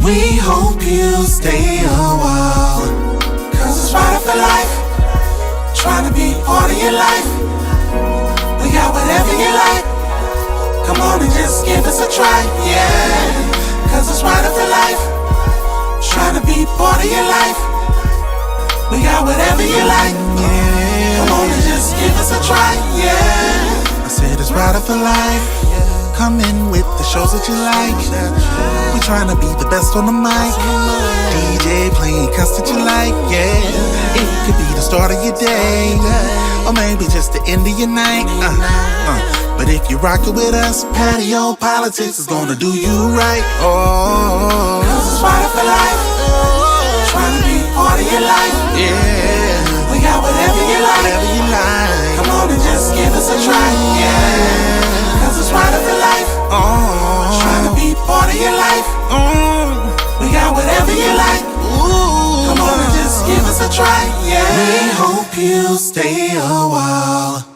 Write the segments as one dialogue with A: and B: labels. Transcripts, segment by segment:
A: We hope you stay a while, cause it's right for life. Trying to be part of your life. We got whatever you like. Come on and just give us a try, yeah. Cause it's right for life. Trying to be part of your life. We got whatever you like, yeah. Come on and just give us a try, yeah. I said it's right for life. Come in with the shows that you like. We trying to be the best on the mic. DJ playing cuts that you like, yeah. It could be the start of your day, or maybe just the end of your night. But if you rock it with us, Patio PolitiCz is gonna do you right. Oh, cause it's right for life. Trying to be part of your life, yeah. We got whatever you like, whatever you like. Come on and just give us a try, yeah. Cause it's right for life. Oh, trying to be part of your life. We got whatever you like. Ooh, come on and just give us a try, yeah. We hope you stay a while.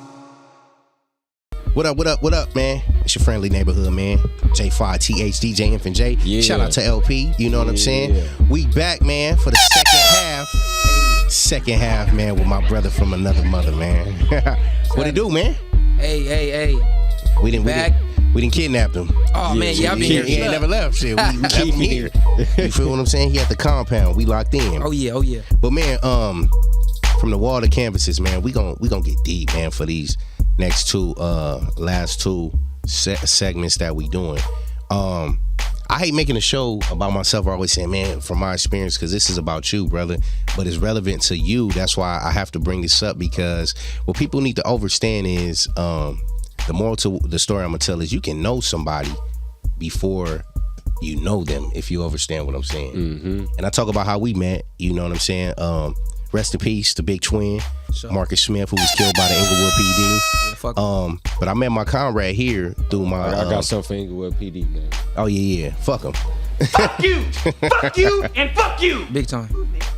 B: What up, man? It's your friendly neighborhood, man. J5TH, DJ Infant J. Yeah. Shout out to LP, you know what I'm saying? Yeah. We back, man, for the second half, man, with my brother from another mother, man. What it do, man?
C: Hey. We
B: didn't kidnap him.
C: Oh, man, yeah, I've been here.
B: He ain't never left. Shit, we left him here. You feel what I'm saying? He at the compound. We locked in.
C: Oh, yeah.
B: But, man, from the wall to canvases, man, we gon' get deep, man, for these next last two segments that we doing. I hate making a show about myself. I always say, man, from my experience, because this is about you, brother, but it's relevant to you. That's why I have to bring this up, because what people need to understand is the moral to the story I'm gonna tell is you can know somebody before you know them, if you understand what I'm saying. Mm-hmm. And I talk about how we met, you know what I'm saying? Rest in peace, the big twin, sure. Marcus Smith, who was killed by the Inglewood PD. Yeah, but I met my comrade here through my...
D: I got something for Inglewood PD, man.
B: Oh, yeah. Fuck him.
E: Fuck you, and fuck you.
C: Big time.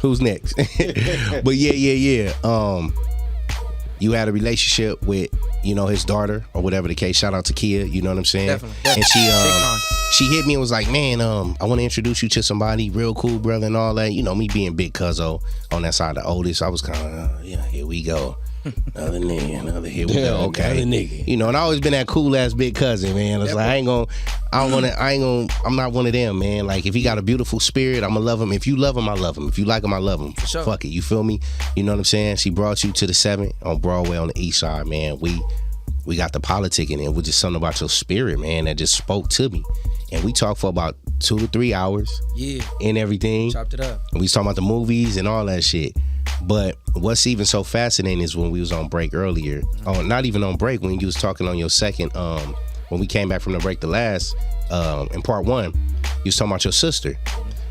B: Who's next? But yeah. You had a relationship with, you know, his daughter or whatever the case. Shout out to Kia, you know what I'm saying?
C: Definitely.
B: And she hit me and was like, man, I want to introduce you to somebody real cool, brother, and all that. You know, me being big cuzzo on that side, the oldest, I was kind of, here we go. Another nigga, here we go. Okay,
D: nigga.
B: You know, and I always been that cool ass big cousin, man. It's like I'm not one of them, man. Like, if he got a beautiful spirit, I'ma love him. If you love him, I love him. If you like him, I love him.
C: Sure.
B: Fuck it, you feel me? You know what I'm saying? She brought you to the 7th on Broadway on the east side, man. We got the politicking, and it was just something about your spirit, man, that just spoke to me. And we talked for about 2 to 3 hours.
C: Yeah.
B: And everything.
C: Chopped it up.
B: And we was talking about the movies and all that shit. But what's even so fascinating is when we was on break earlier, not even on break, when you was talking on your second, when we came back from the break the last, in part 1, you was talking about your sister.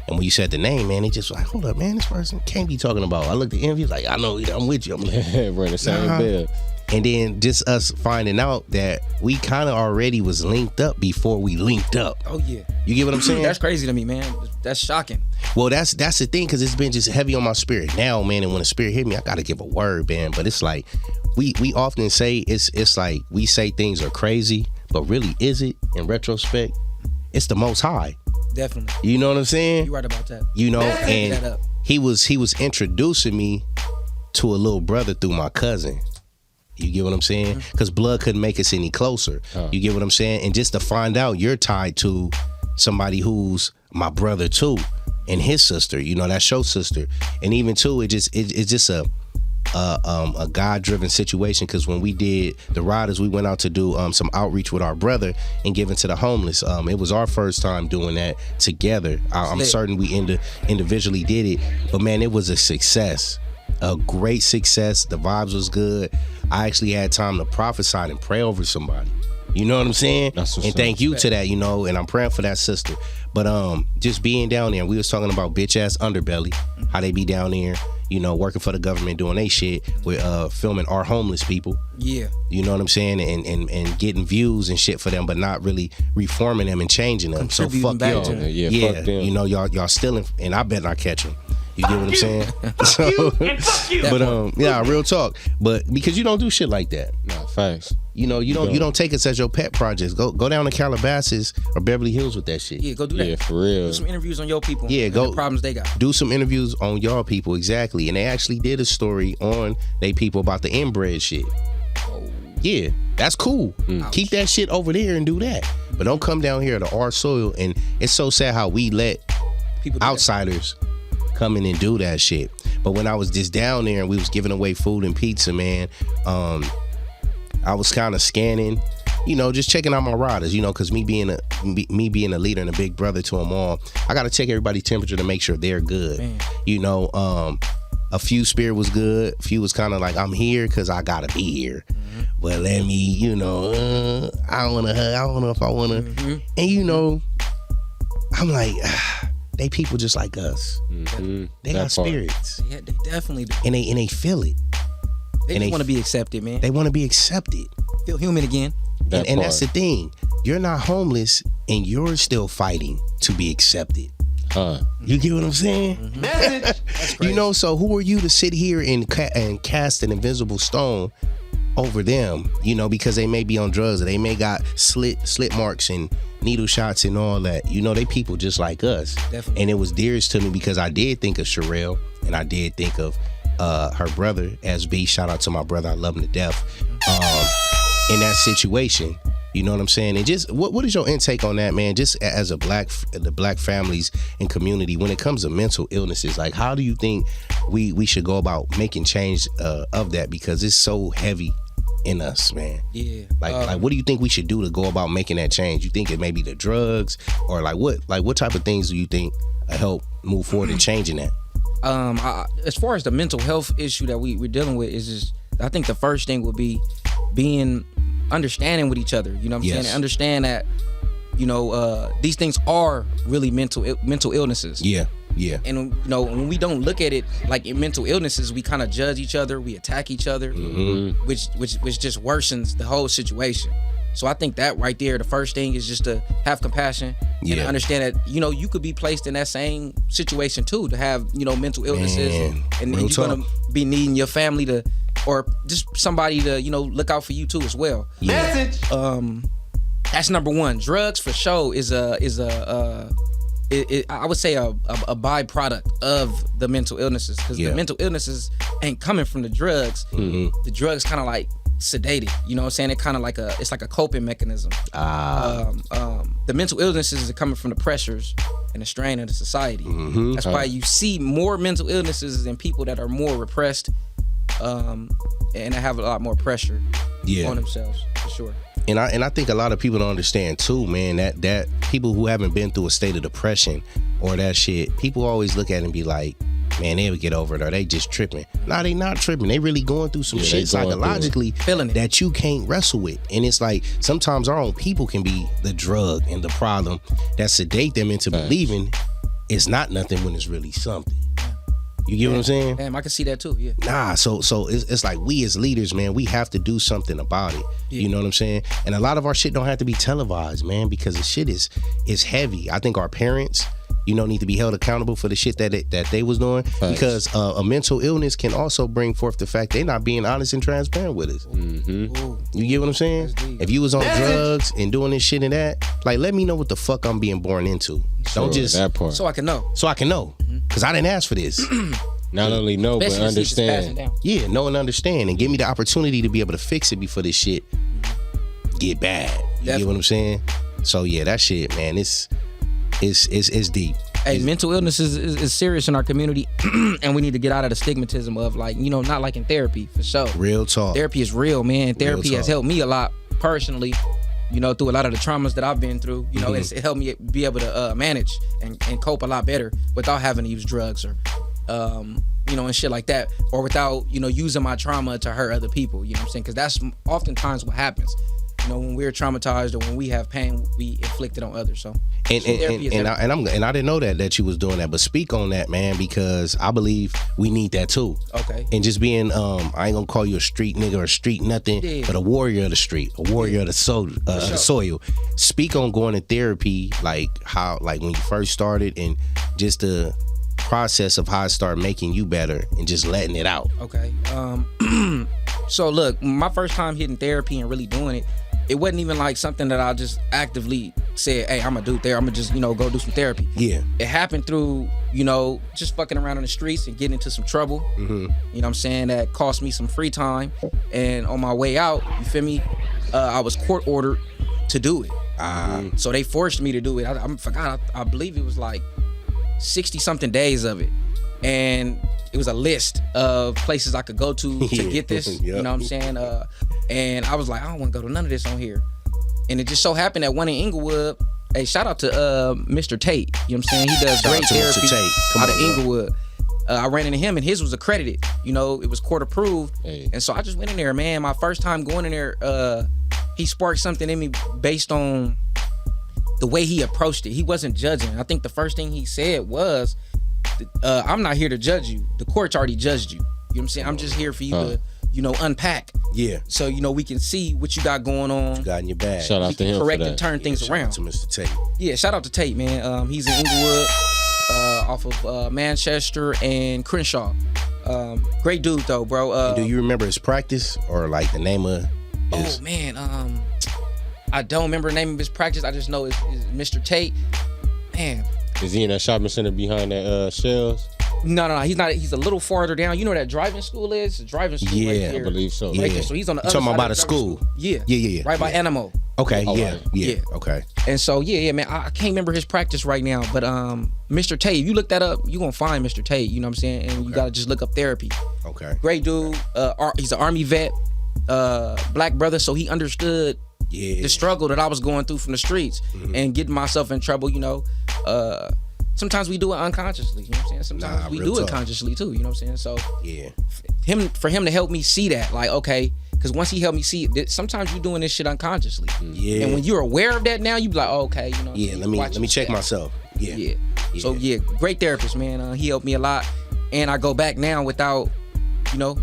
B: And when you said the name, man, it just was like, hold up, man, this person can't be talking about. I looked at Envy, like, I know, I'm with you. I'm like,
D: we're in the same bed.
B: And then just us finding out that we kind of already was linked up before we linked up.
C: Oh, yeah.
B: You get what I'm saying?
C: That's crazy to me, man. That's shocking.
B: Well, that's the thing, because it's been just heavy on my spirit now, man. And when the spirit hit me, I got to give a word, man. But it's like, we often say, it's like we say things are crazy, but really, is it, in retrospect? It's the Most High.
C: Definitely.
B: You know what I'm saying?
C: You're right about that.
B: You know, and he was introducing me to a little brother through my cousin. You get what I'm saying? Because blood couldn't make us any closer. You get what I'm saying? And just to find out you're tied to somebody who's my brother too, and his sister, you know, that's your sister. And even too, it's just a God-driven situation, because when we did the Riders, we went out to do some outreach with our brother and giving to the homeless. It was our first time doing that together. I'm certain we individually did it, but man, it was a success. A great success. The vibes was good. I actually had time to prophesy and pray over somebody. You know what I'm saying? And thank you to that, you know, and I'm praying for that sister. But just being down there, we was talking about bitch ass underbelly, how they be down there, you know, working for the government, doing they shit with filming our homeless people. Yeah. You know what I'm saying? And getting views and shit for them, but not really reforming them and changing them. So fuck y'all. Fuck them. You know, y'all stealing, and I bet I catch them. You get what I'm saying?
E: Fuck you and fuck you.
B: But yeah, real talk. But because you don't do shit like that.
D: Nah, facts.
B: You know, you don't take us as your pet projects. Go down to Calabasas or Beverly Hills with that shit.
C: Yeah, go do that.
D: Yeah, for real.
C: Do some interviews on your people.
B: Yeah,
C: and
B: go
C: the problems they got.
B: Do some interviews on y'all people, exactly. And they actually did a story on they people about the inbred shit. Yeah, that's cool. Keep that shit over there and do that. But don't come down here to our soil. And it's so sad how we let
C: People do
B: outsiders come in and do that shit. But when I was just down there and we was giving away food and pizza, man, I was kind of scanning, you know, just checking out my riders, you know, because me being a leader and a big brother to them all, I got to check everybody's temperature to make sure they're good. Man. You know, a few spirit was good. A few was kind of like, I'm here because I got to be here. Mm-hmm. But let me, you know, I don't want to hug. I don't know if I want to. Mm-hmm. And, you know, I'm like, they people just like us. Mm-hmm. They got spirits.
C: Yeah, they definitely do.
B: And they feel it.
C: They just want to be accepted, man.
B: They want to be accepted.
C: Feel human again.
B: And that's the thing. You're not homeless and you're still fighting to be accepted. You get what I'm saying? Mm-hmm.
E: Message.
B: You know, so who are you to sit here and cast an invisible stone over them? You know, because they may be on drugs or they may got slit marks and needle shots and all that. You know, they people just like us.
C: Definitely.
B: And it was dearest to me because I did think of Sherelle and I did think of her brother, SB. Shout out to my brother. I love him to death. In that situation, you know what I'm saying? And just what is your intake on that, man? Just as the black families and community, when it comes to mental illnesses, like how do you think we should go about making change of that? Because it's so heavy in us, man.
C: Yeah.
B: Like what do you think we should do to go about making that change? You think it may be the drugs or what type of things do you think help move forward in changing that?
C: As far as the mental health issue that we're dealing with is just, I think the first thing would be being understanding with each other. You know what I'm saying? And understand that, you know, these things are really mental illnesses.
B: Yeah. Yeah.
C: And, you know, when we don't look at it like in mental illnesses, we kind of judge each other, we attack each other, which just worsens the whole situation. So I think that right there, the first thing is just to have compassion and understand that, you know, you could be placed in that same situation too, to have, you know, mental illnesses and you're going to be needing your family to, or just somebody to, you know, look out for you too as well.
B: Yeah.
E: Message.
C: That's number one. Drugs for sure is I would say a byproduct of the mental illnesses, because the mental illnesses ain't coming from the drugs. The drugs kind of like sedated, you know what I'm saying? It kind of like it's like a coping mechanism. The mental illnesses are coming from the pressures and the strain of the society. That's why you see more mental illnesses in people that are more repressed, and they have a lot more pressure on themselves, for sure.
B: And I think a lot of people don't understand too, man, that people who haven't been through a state of depression or that shit, people always look at it and be like, man, they would get over it or they just tripping. Nah, they not tripping. They really going through some shit psychologically that you can't wrestle with. And it's like sometimes our own people can be the drug and the problem that sedate them into believing it's not nothing when it's really something. You get what I'm saying?
C: Damn, I can see that too, yeah.
B: Nah, so it's like we as leaders, man, we have to do something about it. You know what I'm saying? And a lot of our shit don't have to be televised, man, because the shit is heavy. I think our parents, you know, need to be held accountable for the shit that they was doing. Because a mental illness can also bring forth the fact they're not being honest and transparent with us. You get what I'm saying? If you was on drugs and doing this shit and that, like, let me know what the fuck I'm being born into. Don't just
D: that part.
C: So I can know.
B: Because I didn't ask for this.
D: Not only know, but understand.
B: Yeah, know and understand. And give me the opportunity to be able to fix it before this shit get bad. You get what I'm saying? So yeah, that shit, man, it's deep.
C: Hey, mental illness is serious in our community, and we need to get out of the stigmatism of, like, you know, not like in therapy, for sure.
B: Real talk.
C: Therapy is real, man. Therapy has helped me a lot personally, you know, through a lot of the traumas that I've been through. You know, it helped me be able to manage and cope a lot better without having to use drugs or, you know, and shit like that, or without, you know, using my trauma to hurt other people. You know what I'm saying? Because that's oftentimes what happens. You know, when we're traumatized or when we have pain, we inflict it on others. So,
B: and I didn't know that you was doing that, but speak on that, man, because I believe we need that too.
C: Okay.
B: And just being, I ain't gonna call you a street nigga or a street nothing, but a warrior of the street, a warrior of the soil. Speak on going to therapy, like how, like when you first started, and just the process of how it started making you better and just letting it out.
C: Okay. So look, my first time hitting therapy and really doing it, it wasn't even like something that I just actively said, hey, I'm gonna do therapy. I'm gonna just, go do some therapy.
B: Yeah.
C: It happened through, just fucking around in the streets and getting into some trouble.
B: Mm-hmm.
C: You know what I'm saying? That cost me some free time. And on my way out, you feel me? I was court ordered to do it. So they forced me to do it. I forgot. I believe it was like 60 something days of it. And it was a list of places I could go to get this.
B: Yep.
C: You know what I'm saying? And I was like, I don't want to go to none of this on here. And it just so happened that one in Inglewood, hey, shout out to Mr. Tayy. You know what I'm saying? He does great therapy out of Inglewood. I ran into him and his was accredited. It was court approved.
D: Hey.
C: And so I just went in there, man. My first time going in there, he sparked something in me based on the way he approached it. He wasn't judging. I think the first thing he said was, I'm not here to judge you. The court's already judged you. You know what I'm saying? I'm just here for you to, unpack.
B: Yeah.
C: So, we can see what you got going on.
B: You got in your bag.
D: Shout out to him
C: Correct
D: for that.
C: and turn things
B: Shout
C: around.
B: out to Mr. Tayy.
C: Yeah, shout out to Tate, man. He's in Inglewood, off of Manchester and Crenshaw. Great dude though, bro.
B: Do you remember his practice or like the name of his?
C: Oh man, I don't remember the name of his practice. I just know it's Mr. Tate. Man.
D: Is he in that shopping center behind that Shells?
C: No, he's not. He's a little farther down. You know where that driving school is? The driving school right
B: Yeah,
C: there.
D: I believe so.
C: Right there. So he's on the other
B: Talking
C: side
B: about
C: of
B: a
C: the driving
B: school. Yeah.
C: Right by Animo.
B: Okay,
D: Oh,
B: yeah,
D: right.
B: yeah,
C: Yeah.
B: okay.
C: And so yeah, man. I can't remember his practice right now, but Mr. Tate, if you look that up, you gonna find Mr. Tate. You know what I'm saying? And you gotta just look up therapy.
B: Okay.
C: Great dude. He's an Army vet, black brother, so he understood
B: Yeah.
C: the struggle that I was going through from the streets and getting myself in trouble. Sometimes we do it unconsciously. You know what I'm saying? Sometimes we
B: real
C: do it
B: talk.
C: consciously too. You know what I'm saying? So
B: Yeah.
C: for him to help me see that, like, okay, because once he helped me see it, sometimes you're doing this shit unconsciously.
B: Yeah.
C: And when you're aware of that now, you be like, oh, okay,
B: Yeah, let me check myself. Yeah.
C: Yeah. So yeah, great therapist, man. He helped me a lot, and I go back now without,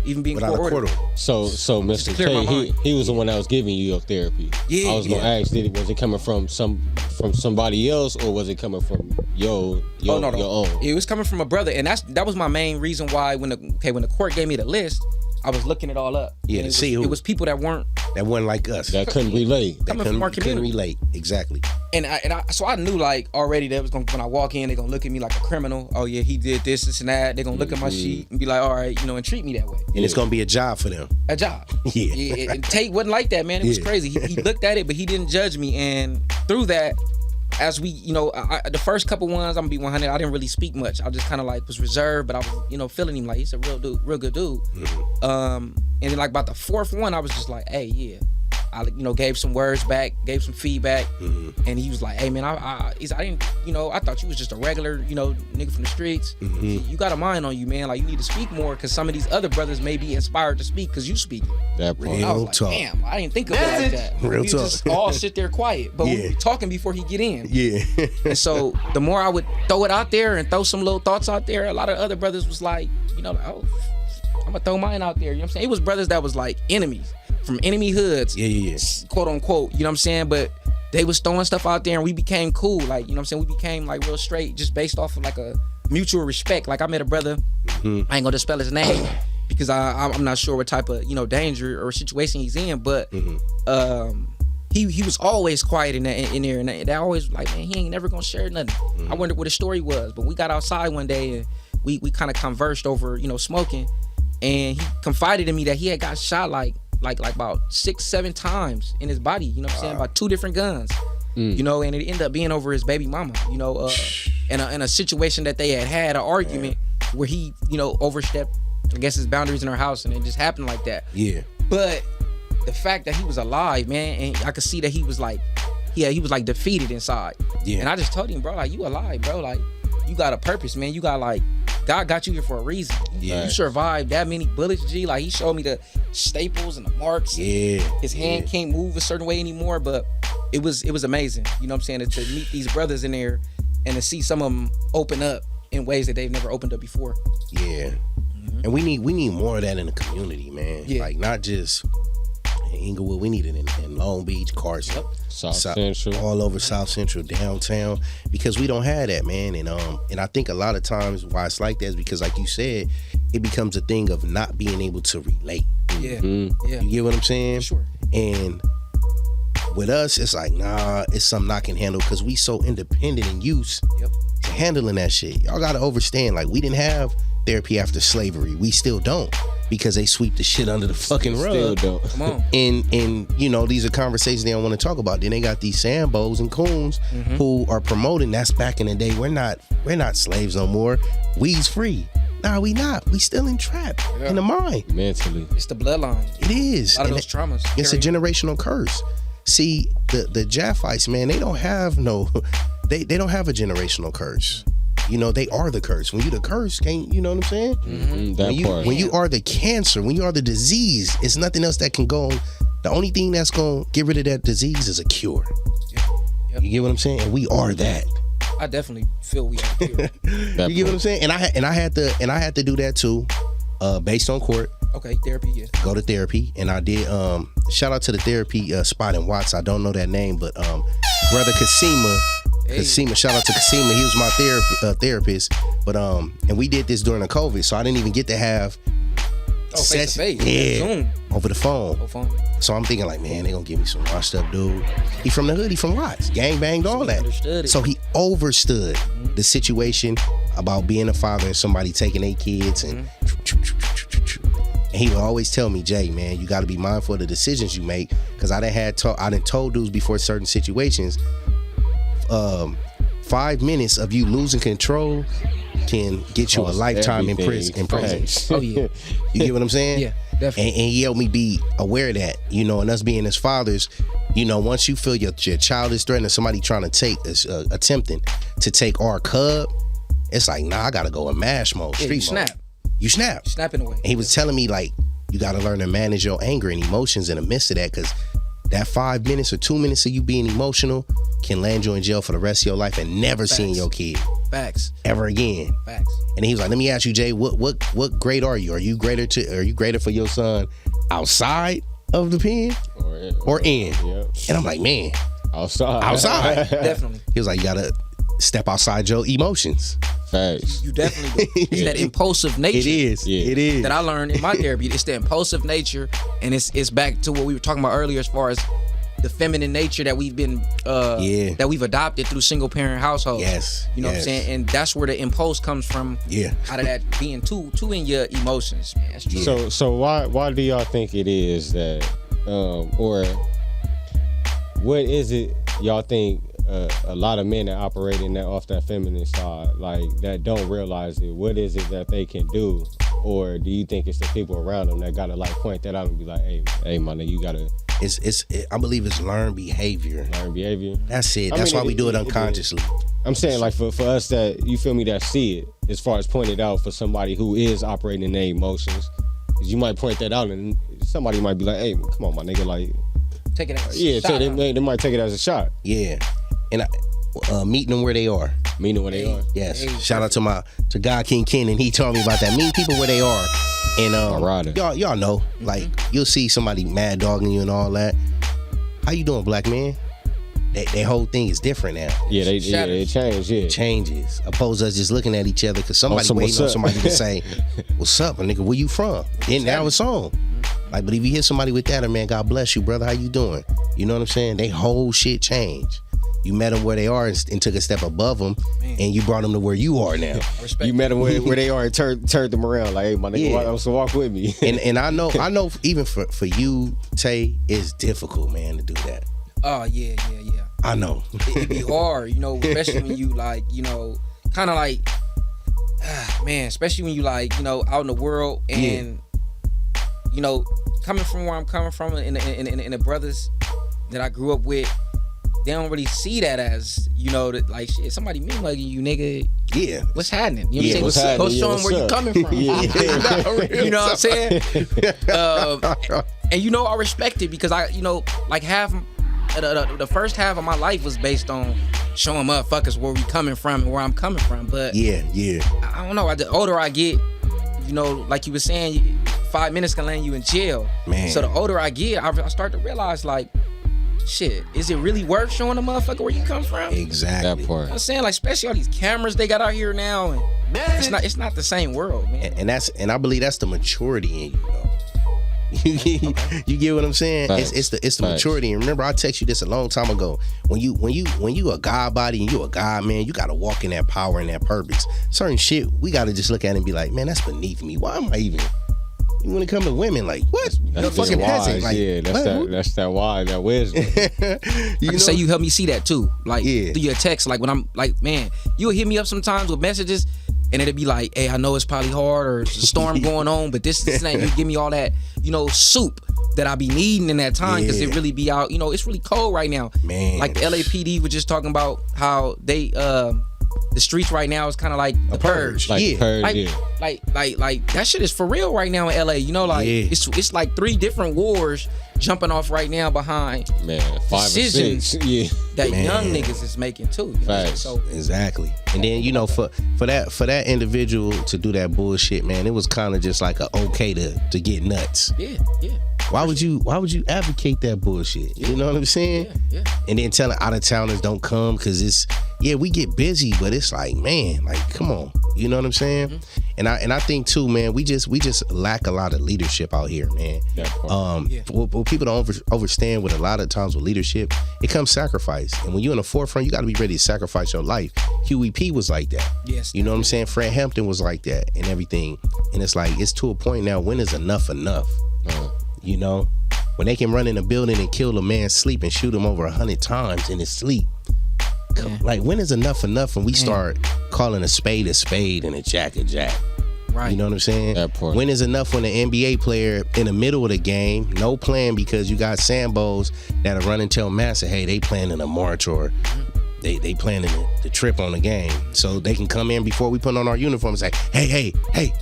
C: even being
B: Without a
C: court ordered.
B: quarter.
D: So Mr.
C: clear my
D: Tate,
C: mind.
D: he was the one that was giving you your therapy.
C: Yeah,
D: I was gonna ask, was it coming from somebody else, or was it coming from your own?
C: It was coming from a brother, and that was my main reason why when the court gave me the list, I was looking it all up.
B: Yeah,
C: And
B: to see who.
C: it was people that weren't.
B: That wasn't like us.
D: That couldn't relate.
B: That
C: coming from our
B: couldn't
C: community.
B: relate. Exactly.
C: So I knew like already that was gonna, when I walk in, they're gonna look at me like a criminal. Oh yeah, he did this and that. They're gonna look at my sheet and be like, all right, and treat me that way.
B: And it's gonna be a job for them.
C: A job.
B: Yeah.
C: And Tate wasn't like that, man. It was
B: Yeah.
C: crazy. He looked at it, but he didn't judge me. And through that, as we, the first couple ones, I'm gonna be 100. I didn't really speak much. I just kind of like was reserved, but I was, feeling him like he's a real dude, real good dude. And then like about the fourth one, I was just like, hey, yeah. I gave some words back, gave some feedback, and he was like, "Hey man, I didn't, I thought you was just a regular, nigga from the streets. You got a mind on you, man. Like you need to speak more, because some of these other brothers may be inspired to speak because you speak."
D: That part.
C: I was
B: Real
C: like,
B: talk.
C: damn, I didn't think of it like that.
B: Real
C: we
B: talk.
C: just all sit there quiet, but we
B: Yeah.
C: be talking before he get in.
B: Yeah.
C: And so the more I would throw it out there and throw some little thoughts out there, a lot of other brothers was like, oh, I'm gonna throw mine out there. You know what I'm saying? It was brothers that was like enemies from enemy hoods.
B: Yeah.
C: Quote unquote. You know what I'm saying? But they was throwing stuff out there and we became cool. Like, you know what I'm saying? We became like real straight just based off of like a mutual respect. Like I met a brother, I ain't gonna dispel his name because I'm not sure what type of, danger or situation he's in, but he was always quiet in there, and they always like, man, he ain't never gonna share nothing. I wondered what his story was, but we got outside one day and we kind of conversed over, smoking, and he confided in me that he had got shot like about 6-7 times in his body, you know what I'm saying, about 2 different guns. And it ended up being over his baby mama, in a situation that they had an argument where he, overstepped, I guess, his boundaries in her house, and it just happened like that.
B: Yeah.
C: But the fact that he was alive, man, and I could see that he was like defeated inside.
B: Yeah.
C: And I just told him, bro, like, you alive, bro, like, you got a purpose, man. You got like, God got you here for a reason.
B: Yeah.
C: You survived that many bullets, G. Like, he showed me the staples and the marks.
B: Yeah.
C: His hand can't move a certain way anymore, but it was amazing. You know what I'm saying? To meet these brothers in there and to see some of them open up in ways that they've never opened up before.
B: Yeah. And we need more of that in the community, man.
C: Yeah.
B: Like not just in Inglewood, we need it in Long Beach, Carson,
D: South Central,
B: all over South Central, downtown, because we don't have that, man. And I think a lot of times why it's like that is because, like you said, it becomes a thing of not being able to relate. You
C: Yeah. Yeah.
B: You get what I'm saying?
C: For sure.
B: And with us, it's like, nah, it's something I can handle because we so independent and used to handling that shit. Y'all gotta understand, like, we didn't have therapy after slavery. We still don't, because they sweep the shit under the fucking rug.
D: Still don't.
C: Come on.
B: And you know, these are conversations they don't want to talk about. Then they got these Sambos and coons who are promoting that's back in the day. We're not slaves no more. We's free. Nah, we not. We still entrapped in the mind.
D: Mentally.
C: It's the bloodline.
B: It is.
C: A lot of
B: And
C: those traumas.
B: It's a
C: carry-
B: generational curse. See, the Jaffites, man, they don't have no, they don't have a generational curse. You know, they are the curse. When you the curse, can't you know what I'm saying?
D: That part.
B: When you are the cancer, when you are the disease, it's nothing else that can go. The only thing that's gonna get rid of that disease is a cure.
C: Yep.
B: You get what I'm saying? And we are that.
C: I definitely feel we are here.
B: You get what I'm saying? And I had to do that too, based on court.
C: Okay, therapy, yeah.
B: Go to therapy, and I did. Shout out to the therapy spot in Watts. I don't know that name, but brother Kasima. Kasima, shout out to Kasima. He was my therapist. But and we did this during the COVID, so I didn't even get to have
C: face to face.
B: Yeah,
C: Zoom.
B: over the phone. So I'm thinking like, man, they gonna give me some washed up dude. He from the hood, he from Watts, gang banged, all that.
C: Understood it.
B: So he overstood the situation about being a father and somebody taking their kids and he would always tell me, Jay, man, you got to be mindful of the decisions you make, because I done told dudes before certain situations, 5 minutes of you losing control can get you a lifetime in prison.
C: Oh yeah.
B: You get what I'm saying?
C: Yeah, definitely.
B: And he helped me be aware of that, you know, and us being his fathers, you know, once you feel your child is threatened or somebody trying to take, attempting to take our cub, it's like, nah, I got to go in mash mode,
C: Yeah,
B: street
C: you
B: mode.
C: snap.
B: You snap.
C: Snapping away.
B: And he was telling me, like, you got to learn to manage your anger and emotions in the midst of that, because that 5 minutes or 2 minutes of you being emotional can land you in jail for the rest of your life and never seeing your kid
C: Facts.
B: ever again.
C: Facts.
B: And he was like, let me ask you, Jay, what grade are you? Are you greater for your son outside of the pen or in?
D: Yeah.
B: And I'm like, man,
D: Outside.
C: Definitely.
B: He was like, you gotta step outside your emotions.
D: Facts.
C: You definitely do. It's that impulsive nature.
B: It is.
D: Yeah.
B: It is.
C: That I learned in my therapy. It's the impulsive nature, and it's back to what we were talking about earlier as far as the feminine nature that we've been that we've adopted through single parent households.
B: Yes.
C: You know what I'm saying? And that's where the impulse comes from.
B: Yeah.
C: Out of that being too in your emotions, man. That's true.
D: So why do y'all think it is that or what is it y'all think a lot of men that operate in that off that feminine side, like that don't realize it? What is it that they can do? Or do you think it's the people around them that gotta like point that out and be like, hey my nigga, you gotta
B: I believe it's learned behavior.
D: learn behavior?
B: That's it.
D: I
B: That's
D: mean,
B: why we do it
D: it
B: unconsciously.
D: I'm saying like for us that, you feel me, that see it as far as pointed out for somebody who is operating in their emotions. 'Cause you might point that out and somebody might be like, hey, come on my nigga, like
C: Take it as a
D: yeah,
C: shot,
D: so
C: huh?
D: they might take it as a shot.
B: Yeah. And meeting them where they are.
D: Meaning what they are.
B: Yes.
C: Hey,
B: Shout out to God King Ken, and he told me about that. Meet people where they are. And
D: Rider.
B: y'all know, like, you'll see somebody mad dogging you and all that. How you doing, black man? That whole thing is different now.
D: Yeah, they change, yeah.
B: Changes. Opposed to us just looking at each other because somebody
D: some
B: waiting on
D: what's up.
B: somebody to say, what's up, nigga, where you from? Then now it's on. Like, but if you hear somebody with that, man, God bless you, brother, how you doing? You know what I'm saying? They whole shit change. You met them where they are and took a step above them, and you brought them to where you are now.
D: You met them where they are and turned them around. Like, hey, my nigga,
B: Yeah.
D: walk with me.
B: And I know even for you, Tay, it's difficult, man, to do that.
C: Oh yeah.
B: I know.
C: It'd be hard, you know, especially when you like, you know, kind of like, man, especially when you like, you know, out in the world and, you know, coming from where I'm coming from and the brothers that I grew up with, they don't really see that as, you know, that like shit, somebody mean mugging you, nigga.
B: Yeah.
C: What's happening? You know
B: Yeah,
C: what I'm saying? Go
D: what's
C: show them
D: happening?
C: where you coming from. You know what I'm saying? And you know, I respect it because I, you know, like the first half of my life was based on showing motherfuckers where we coming from and where I'm coming from. But
B: Yeah.
C: I don't know. The older I get, you know, like you were saying, 5 minutes can land you in jail.
B: Man.
C: So the older I get, I start to realize, like, shit, is it really worth showing a motherfucker where you come from?
B: Exactly.
D: That part.
C: I'm saying, like, especially all these cameras they got out here now, and it's not the same world, man.
B: And I believe that's the maturity in you, though. You get what I'm saying?
D: Facts.
B: It's the
D: Facts.
B: maturity. And remember, I texted you this a long time ago. When you a God body and you a God man, you gotta walk in that power and that purpose. Certain shit, we gotta just look at it and be like, man, that's beneath me. Why am I even? When it comes to women, like what?
D: That's
B: fucking
D: wise,
B: peasant. Like,
D: yeah, that's that wise, that wisdom.
C: I can say you help me see that too. Like
B: Yeah.
C: through your text, like when I'm like, man, you'll hit me up sometimes with messages and it'll be like, hey, I know it's probably hard or it's a storm going on, but this and that. You give me all that, soup that I be needing in that time because it really be out, it's really cold right now.
B: Man.
C: Like the LAPD was just talking about how they the streets right now is kind of like the purge.
D: Like
B: Yeah.
D: purge,
C: Like,
D: yeah.
C: like that shit is for real right now in LA.
B: Yeah.
C: It's like 3 different wars jumping off right now behind
D: Man, 5 or
C: decisions
D: 6. Yeah.
C: that
B: Man.
C: young niggas is making too. You know?
D: Facts.
C: So
B: Exactly. And then for that individual to do that bullshit, man, it was kind of just like a okay to get nuts.
C: yeah.
B: Why would you advocate that bullshit? You know what I'm saying?
C: Yeah.
B: And then telling out of towners don't come because we get busy, but it's like, man, like come on. You know what I'm saying?
C: Mm-hmm.
B: And I think too, man, we just lack a lot of leadership out here, man.
D: That part.
B: What people don't understand with a lot of times with leadership, it comes sacrifice. And when you're in the forefront, you got to be ready to sacrifice your life. Huey P was like that.
C: Yes.
B: You know what I'm saying? Fred Hampton was like that and everything. And it's like, it's to a point now, when is enough? When they can run in a building and kill a man sleep and shoot him over 100 times in his sleep. Like, when is enough when we start calling a spade and a jack a jack?
C: Right.
B: You know what I'm saying?
D: That part.
B: When is enough when an NBA player in the middle of the game, no plan because you got Sambos that'll run and tell Massa, hey, they planning a march or they planning the trip on the game. So they can come in before we put on our uniform and say, hey,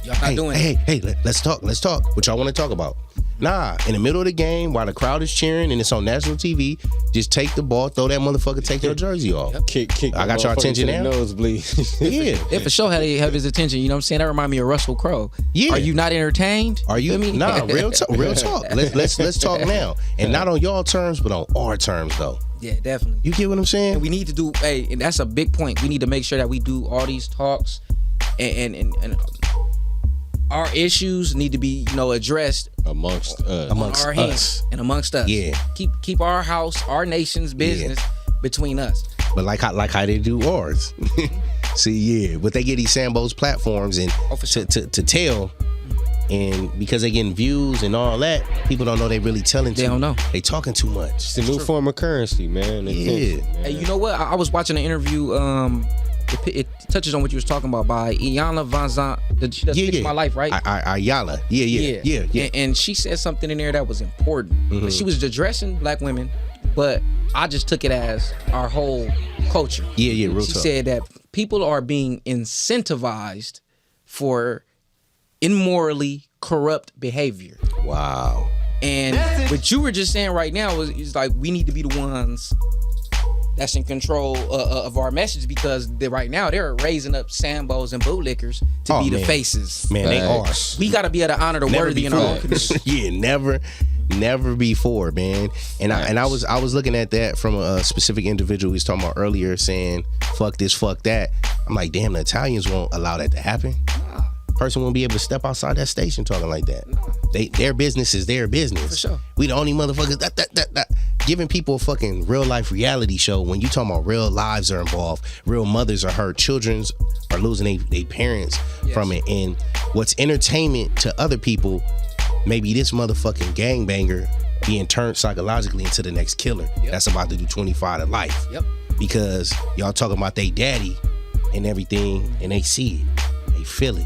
C: Y'all not doing
B: hey, let's talk. What y'all want to talk about? Nah, in the middle of the game, while the crowd is cheering and it's on national TV, just take the ball, throw that motherfucker, take your jersey off.
D: Kick
B: I got your attention now?
D: Nosebleed.
B: Yeah.
C: It for sure had his attention. You know what I'm saying? That remind me of Russell Crowe.
B: Yeah.
C: Are you not entertained?
B: Are you?
C: Feel me?
B: Nah, real talk. Let's talk now, and not on y'all terms, but on our terms though.
C: Yeah, definitely.
B: You get what I'm saying?
C: And we need to do. Hey, and that's a big point. We need to make sure that we do all these talks, and our issues need to be addressed
D: amongst us.
B: Amongst
C: our
B: us.
C: hands and amongst us.
B: Yeah.
C: Keep our house, our nation's business between us.
B: But like how they do ours. See, yeah, but they get these Sambos platforms and
C: for sure.
B: to tell, and because they getting views and all that, people don't know they really telling.
C: They don't know.
B: They talking too much.
D: It's a new form of currency, man.
B: Yeah.
C: Hey, you know what? I was watching an interview. It touches on what you was talking about by Iyanla Vanzant. She does Fix My Life, right?
B: Ayala. Yeah.
C: And she said something in there that was important. But she was addressing black women, but I just took it as our whole culture.
B: Yeah, real
C: She
B: talk.
C: said that people are being incentivized for immorally corrupt behavior.
B: Wow.
C: And what you were just saying right now is like we need to be the ones that's in control of our message because right now they're raising up Sambos and bootlickers to be the faces.
B: Man, they are.
C: We got to be able to honor the worthy in our own community.
B: Yeah, never before, man. And I was looking at that from a specific individual we was talking about earlier, saying fuck this, fuck that. I'm like, damn, the Italians won't allow that to happen. Person won't be able to step outside that station talking like that. Their business is their business.
C: For sure.
B: We the only motherfuckers that giving people a fucking real life reality show when you talking about real lives are involved, real mothers are hurt, children are losing their parents from it. And what's entertainment to other people, maybe this motherfucking gangbanger being turned psychologically into the next killer that's about to do 25 to life.
C: Yep.
B: Because y'all talking about they daddy and everything, and they see it. They feel it.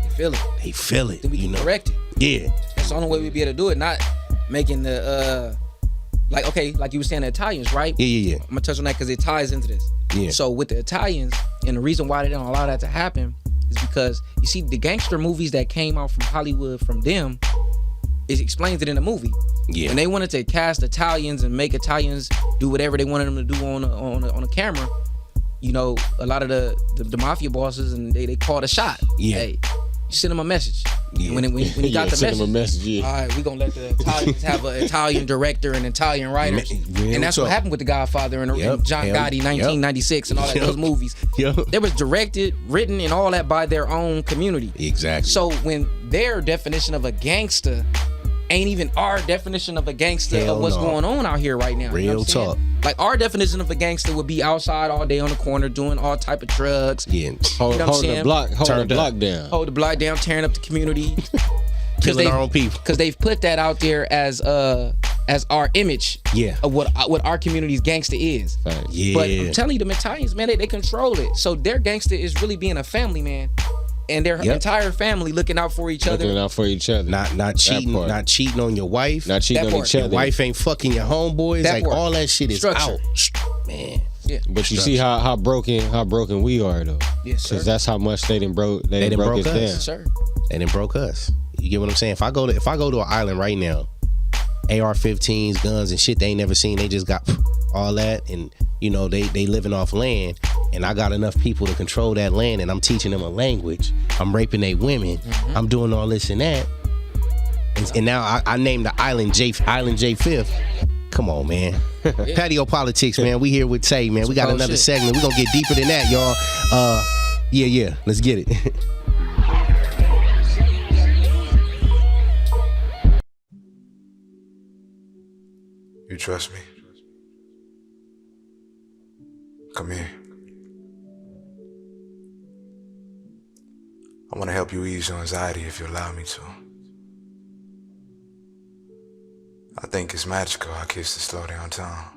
B: They feel it.
C: Then we can correct it.
B: Yeah.
C: That's the only way we be able to do it. Not making the like you were saying, the Italians, right?
B: Yeah.
C: I'm gonna touch on that because it ties into this.
B: Yeah.
C: So with the Italians, and the reason why they don't allow that to happen is because you see the gangster movies that came out from Hollywood from them, it explains it in the movie.
B: Yeah.
C: And they wanted to cast Italians and make Italians do whatever they wanted them to do on a camera. A lot of the mafia bosses, and they called a shot.
B: Yeah.
C: Hey, you send them a message.
B: Yeah.
C: And when he got the
D: send
C: message,
D: him a message,
C: all right, we're gonna let the Italians have an Italian director and Italian writers.
B: Real
C: And that's
B: talk.
C: what happened with The Godfather and
B: Yep.
C: John
B: Hell,
C: Gotti, 1996, and all that,
B: Yep.
C: those movies.
B: Yep.
C: They was directed, written, and all that by their own community.
B: Exactly.
C: So when their definition of a gangster ain't even our definition of a gangster
B: Hell
C: of what's
B: no.
C: going on out here right now.
B: Real
C: you know what I'm
B: talk.
C: saying? Like our definition of a gangster would be outside all day on the corner doing all type of drugs.
B: Yeah.
C: Hold
D: Hold the block down.
C: Hold the block down, tearing up the community.
B: Killing our own people.
C: Because they've put that out there as our image of what our community's gangster is.
B: Yeah.
C: But I'm telling you, the Italians, man, they control it. So their gangster is really being a family man. And their entire family looking out for each other.
D: Looking out for each other.
B: Not cheating on your wife.
D: Not cheating on each other.
B: Your wife ain't fucking your homeboys.
C: That
B: like
C: part.
B: all that shit is
C: Structure.
B: out. Man.
C: Yeah.
D: But you see how broken we are though.
C: Yes, sir.
D: Because that's how much they done broke us
B: us.
D: down.
C: Yes, sir.
B: They done broke us. You get what I'm saying? If I go to an island right now, AR-15s, guns and shit they ain't never seen, they just got all that, and you know they living off land, and I got enough people to control that land, and I'm teaching them a language. I'm raping their women.
C: Mm-hmm.
B: I'm doing all this and that, and now I named the island J5th. Come on, man. Patio PolitiCz, man. We here with Tayy, man. We got another segment. We gonna get deeper than that, y'all. Yeah. Let's get it.
F: You trust me? Come here. I want to help you ease your anxiety if you allow me to. I think it's magical how kisses slow down time.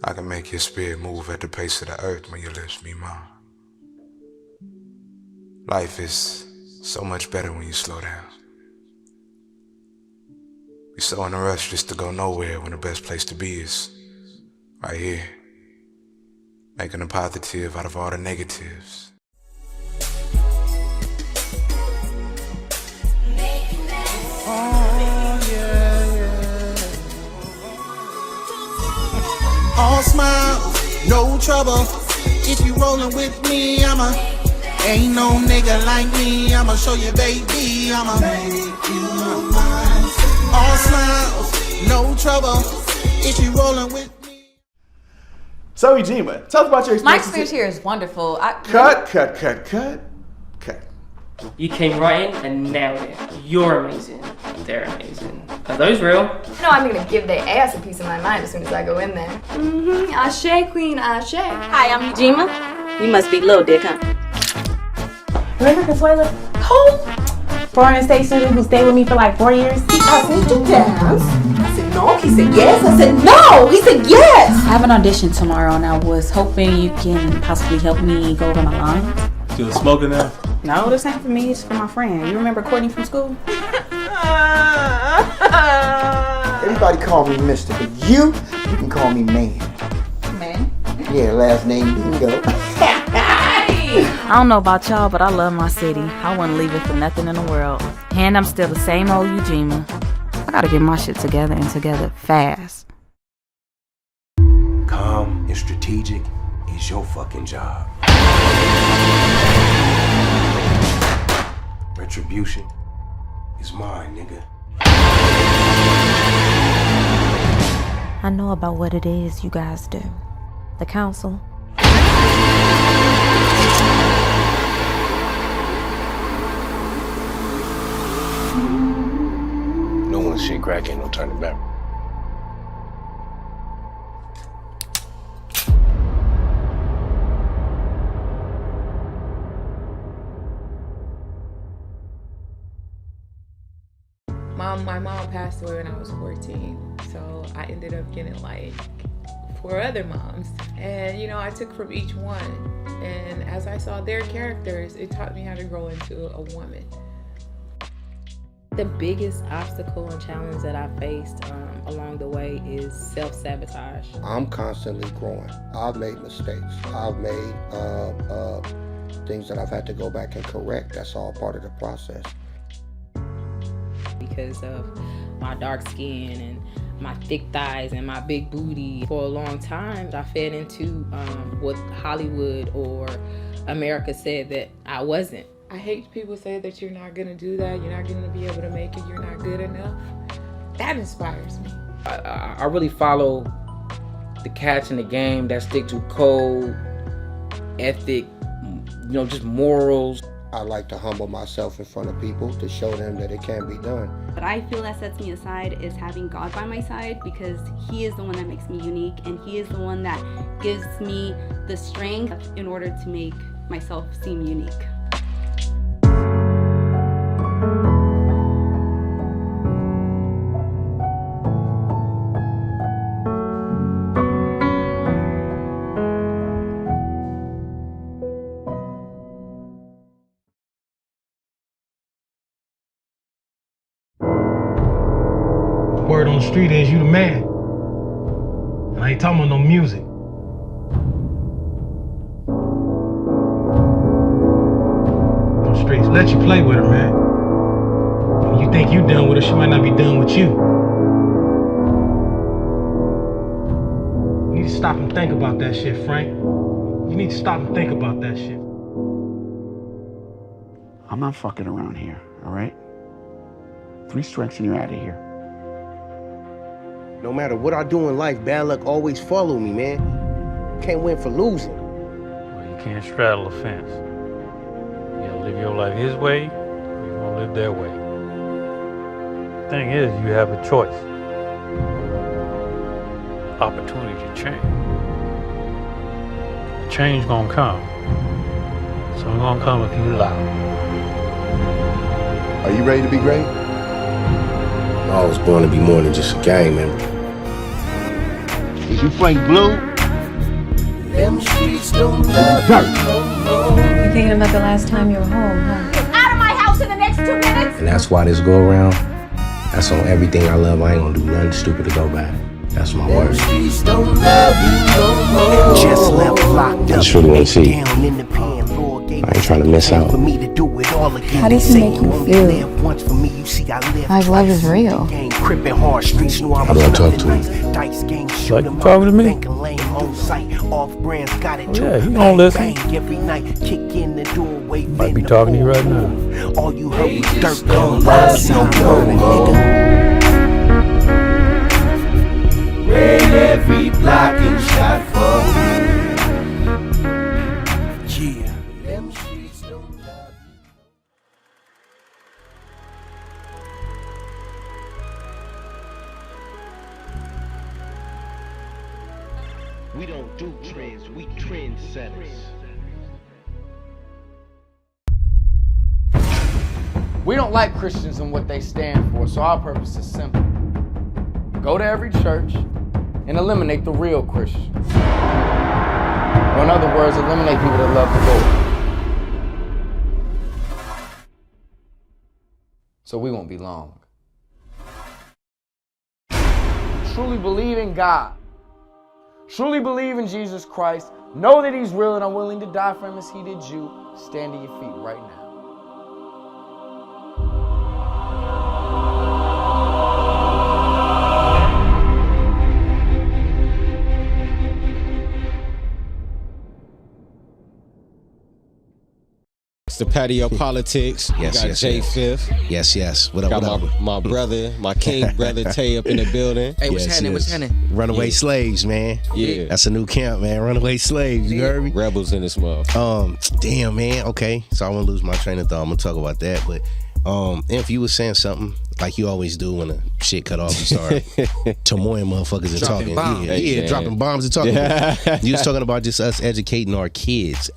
F: I can make your spirit move at the pace of the earth when your lips meet mine. Life is so much better when you slow down. We're so in a rush just to go nowhere when the best place to be is right here. Making a positive out of all the negatives.
A: All smiles, no trouble. If you rollin' with me, ain't no nigga like me. I'ma show you, baby. I'ma make you mine. All smiles, no trouble. If you rollin' with me.
G: So, Ejima, tell us about your experience.
H: My experience here is wonderful.
G: Cut.
I: You came right in and nailed it. You're amazing. They're amazing. Are those real?
J: No, I'm gonna give their ass a piece of my mind as soon as I go in there. Ashe, queen, ashe.
K: Hi, I'm Ejima. You must be Lil Dick, huh?
L: Remember Consuelo? Who? Foreign state student who stayed with me for like 4 years.
M: He asked me to dance. I said no. He said yes. I said no. He said yes.
L: I have an audition tomorrow and I was hoping you can possibly help me go over my lines.
G: Still smoking now?
L: No, this ain't for me. It's for my friend. You remember Courtney from school?
M: Everybody call me Mister, but you can call me Man.
L: Man?
M: Yeah, last name Bingo.
L: I don't know about y'all, but I love my city. I wouldn't leave it for nothing in the world. And I'm still the same old Ujima. I gotta get my shit together and together fast.
N: Calm and strategic is your fucking job. Retribution is mine, nigga.
O: I know about what it is you guys do. The council.
B: No one's shit crack, ain't no turning back.
P: My mom passed away when I was 14, so I ended up getting like 4 other moms. And you know, I took from each one, and as I saw their characters, it taught me how to grow into a woman.
Q: The biggest obstacle and challenge that I faced along the way is self-sabotage.
R: I'm constantly growing. I've made mistakes. I've made things that I've had to go back and correct. That's all part of the process.
Q: Because of my dark skin and my thick thighs and my big booty. For a long time, I fed into what Hollywood or America said that I wasn't.
P: I hate people say that you're not gonna do that, you're not gonna be able to make it, you're not good enough. That inspires me.
C: I really follow the cats in the game that stick to code, ethic, you know, just morals.
R: I like to humble myself in front of people to show them that it can be done.
H: What I feel that sets me aside is having God by my side, because He is the one that makes me unique, and He is the one that gives me the strength in order to make myself seem unique.
S: Word on the street is you the man. And I ain't talking about no music. On the streets, let you play with her, man. When you think you done with her, she might not be done with you. You need to stop and think about that shit, Frank. You need to stop and think about that shit.
T: I'm not fucking around here, all right? 3 strikes and you're out of here.
B: No matter what I do in life, bad luck always follow me, man. Can't win for losing.
U: Well, you can't straddle a fence. You gotta live your life his way, or you're gonna live their way. Thing is, you have a choice. Opportunity to change. The change gonna come. So it's gonna come if you allow it.
T: Are you ready to be great?
B: I was born to be more than just a gang member.
T: Is you Frank Blue?
A: Them streets don't love you no more.
O: You're thinking about the last time you were home, huh?
M: Out of my house in the next 2 minutes!
B: And that's why this go around, that's on everything I love. I ain't gonna do nothing stupid to go back. That's my word.
A: Streets don't love you no more.
N: Just left locked
B: I
N: up.
B: just really want to see.
N: Down in the pen, Lord gave
B: I ain't trying to miss out.
N: for me to do it all again.
O: How does he make you feel?
N: Once for me, you see, I live
O: Like love is real.
N: crippin' hard streets, knew I
B: How
N: was
B: do I talk to
N: nice.
B: him?
N: Dice game,
U: Like
N: shoot 'em
U: you talking to
N: up,
U: me?
N: thinking lame on sight. Off brands got it too.
U: Yeah, he
N: Bang,
U: gonna listen.
N: bang every night, kick in the doorway.
U: Might be talking to you right now.
N: All you heard was dirt
A: don't
N: gun,
A: love you no more. Red every block and shot for.
N: Yeah.
A: Them streets don't love you.
B: We don't do trends, we trendsetters.
V: We don't like Christians and what they stand for, so our purpose is simple. Go to every church and eliminate the real Christians. Or in other words, eliminate people that love the Lord. So we won't be long. Truly believe in God. Truly believe in Jesus Christ. Know that He's real and are willing to die for Him as He did you. Stand to your feet right now.
D: It's the Patio PolitiCz.
B: Yes,
D: got
B: yes,
D: J
B: yes.
D: Fifth.
B: Yes, yes. What up,
D: Got
B: what up?
D: my brother, my king brother Tayy up in the building.
C: Hey, what's
B: Yes,
C: happening?
B: yes.
C: What's happening?
B: Runaway
D: Yeah.
B: slaves, man.
D: Yeah.
B: That's a new camp, man. Runaway slaves. You heard me?
D: Rebels in this mother.
B: Damn, man. Okay, so I won't lose my train of thought. I'm gonna talk about that, but if you was saying something like you always do when the shit cut off and start Tomoyan motherfuckers and
C: Dropping
B: talking,
C: bombs.
B: yeah,
D: Hey,
B: dropping bombs and talking. You was talking about just us educating our kids,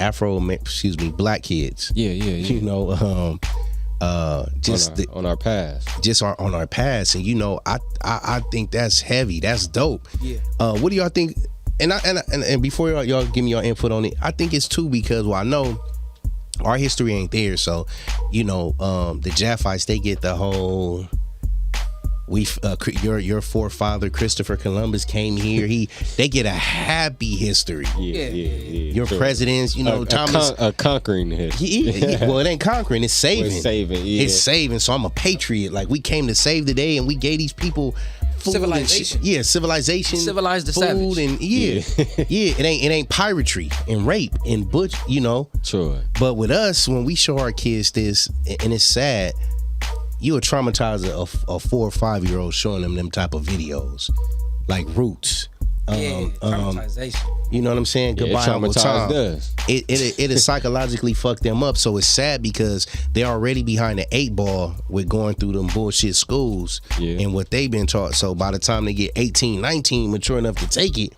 B: black kids.
D: Yeah.
B: You know, just
D: on our past.
B: just on our past, and you know, I think that's heavy. That's dope.
C: Yeah.
B: What do y'all think? And before y'all give me your input on it, I think it's too because I know our history ain't there. So, you know, the Japhites, they get the whole your forefather Christopher Columbus came here. They get a happy history.
D: Yeah.
B: Your
D: True.
B: presidents, you know, Thomas.
D: A conquering history.
B: Well, it ain't conquering, it's saving.
D: Well, it's saving, yeah.
B: It's saving. So I'm a patriot. Like, we came to save the day, and we gave these people food
C: Civilization.
B: And shit. Civilization.
C: Civilize the
B: food
C: savage.
B: and it ain't piracy and rape and butch, you know.
D: Sure.
B: But with us, when we show our kids this, and it's sad, you would traumatize a 4 or 5 year old showing them type of videos, like Roots.
C: Traumatization.
B: You know what I'm saying? Goodbye, Uncle Tom. It psychologically fucked them up. So it's sad because they're already behind the 8 ball with going through them bullshit schools and what they've been taught. So by the time they get 18, 19, mature enough to take it,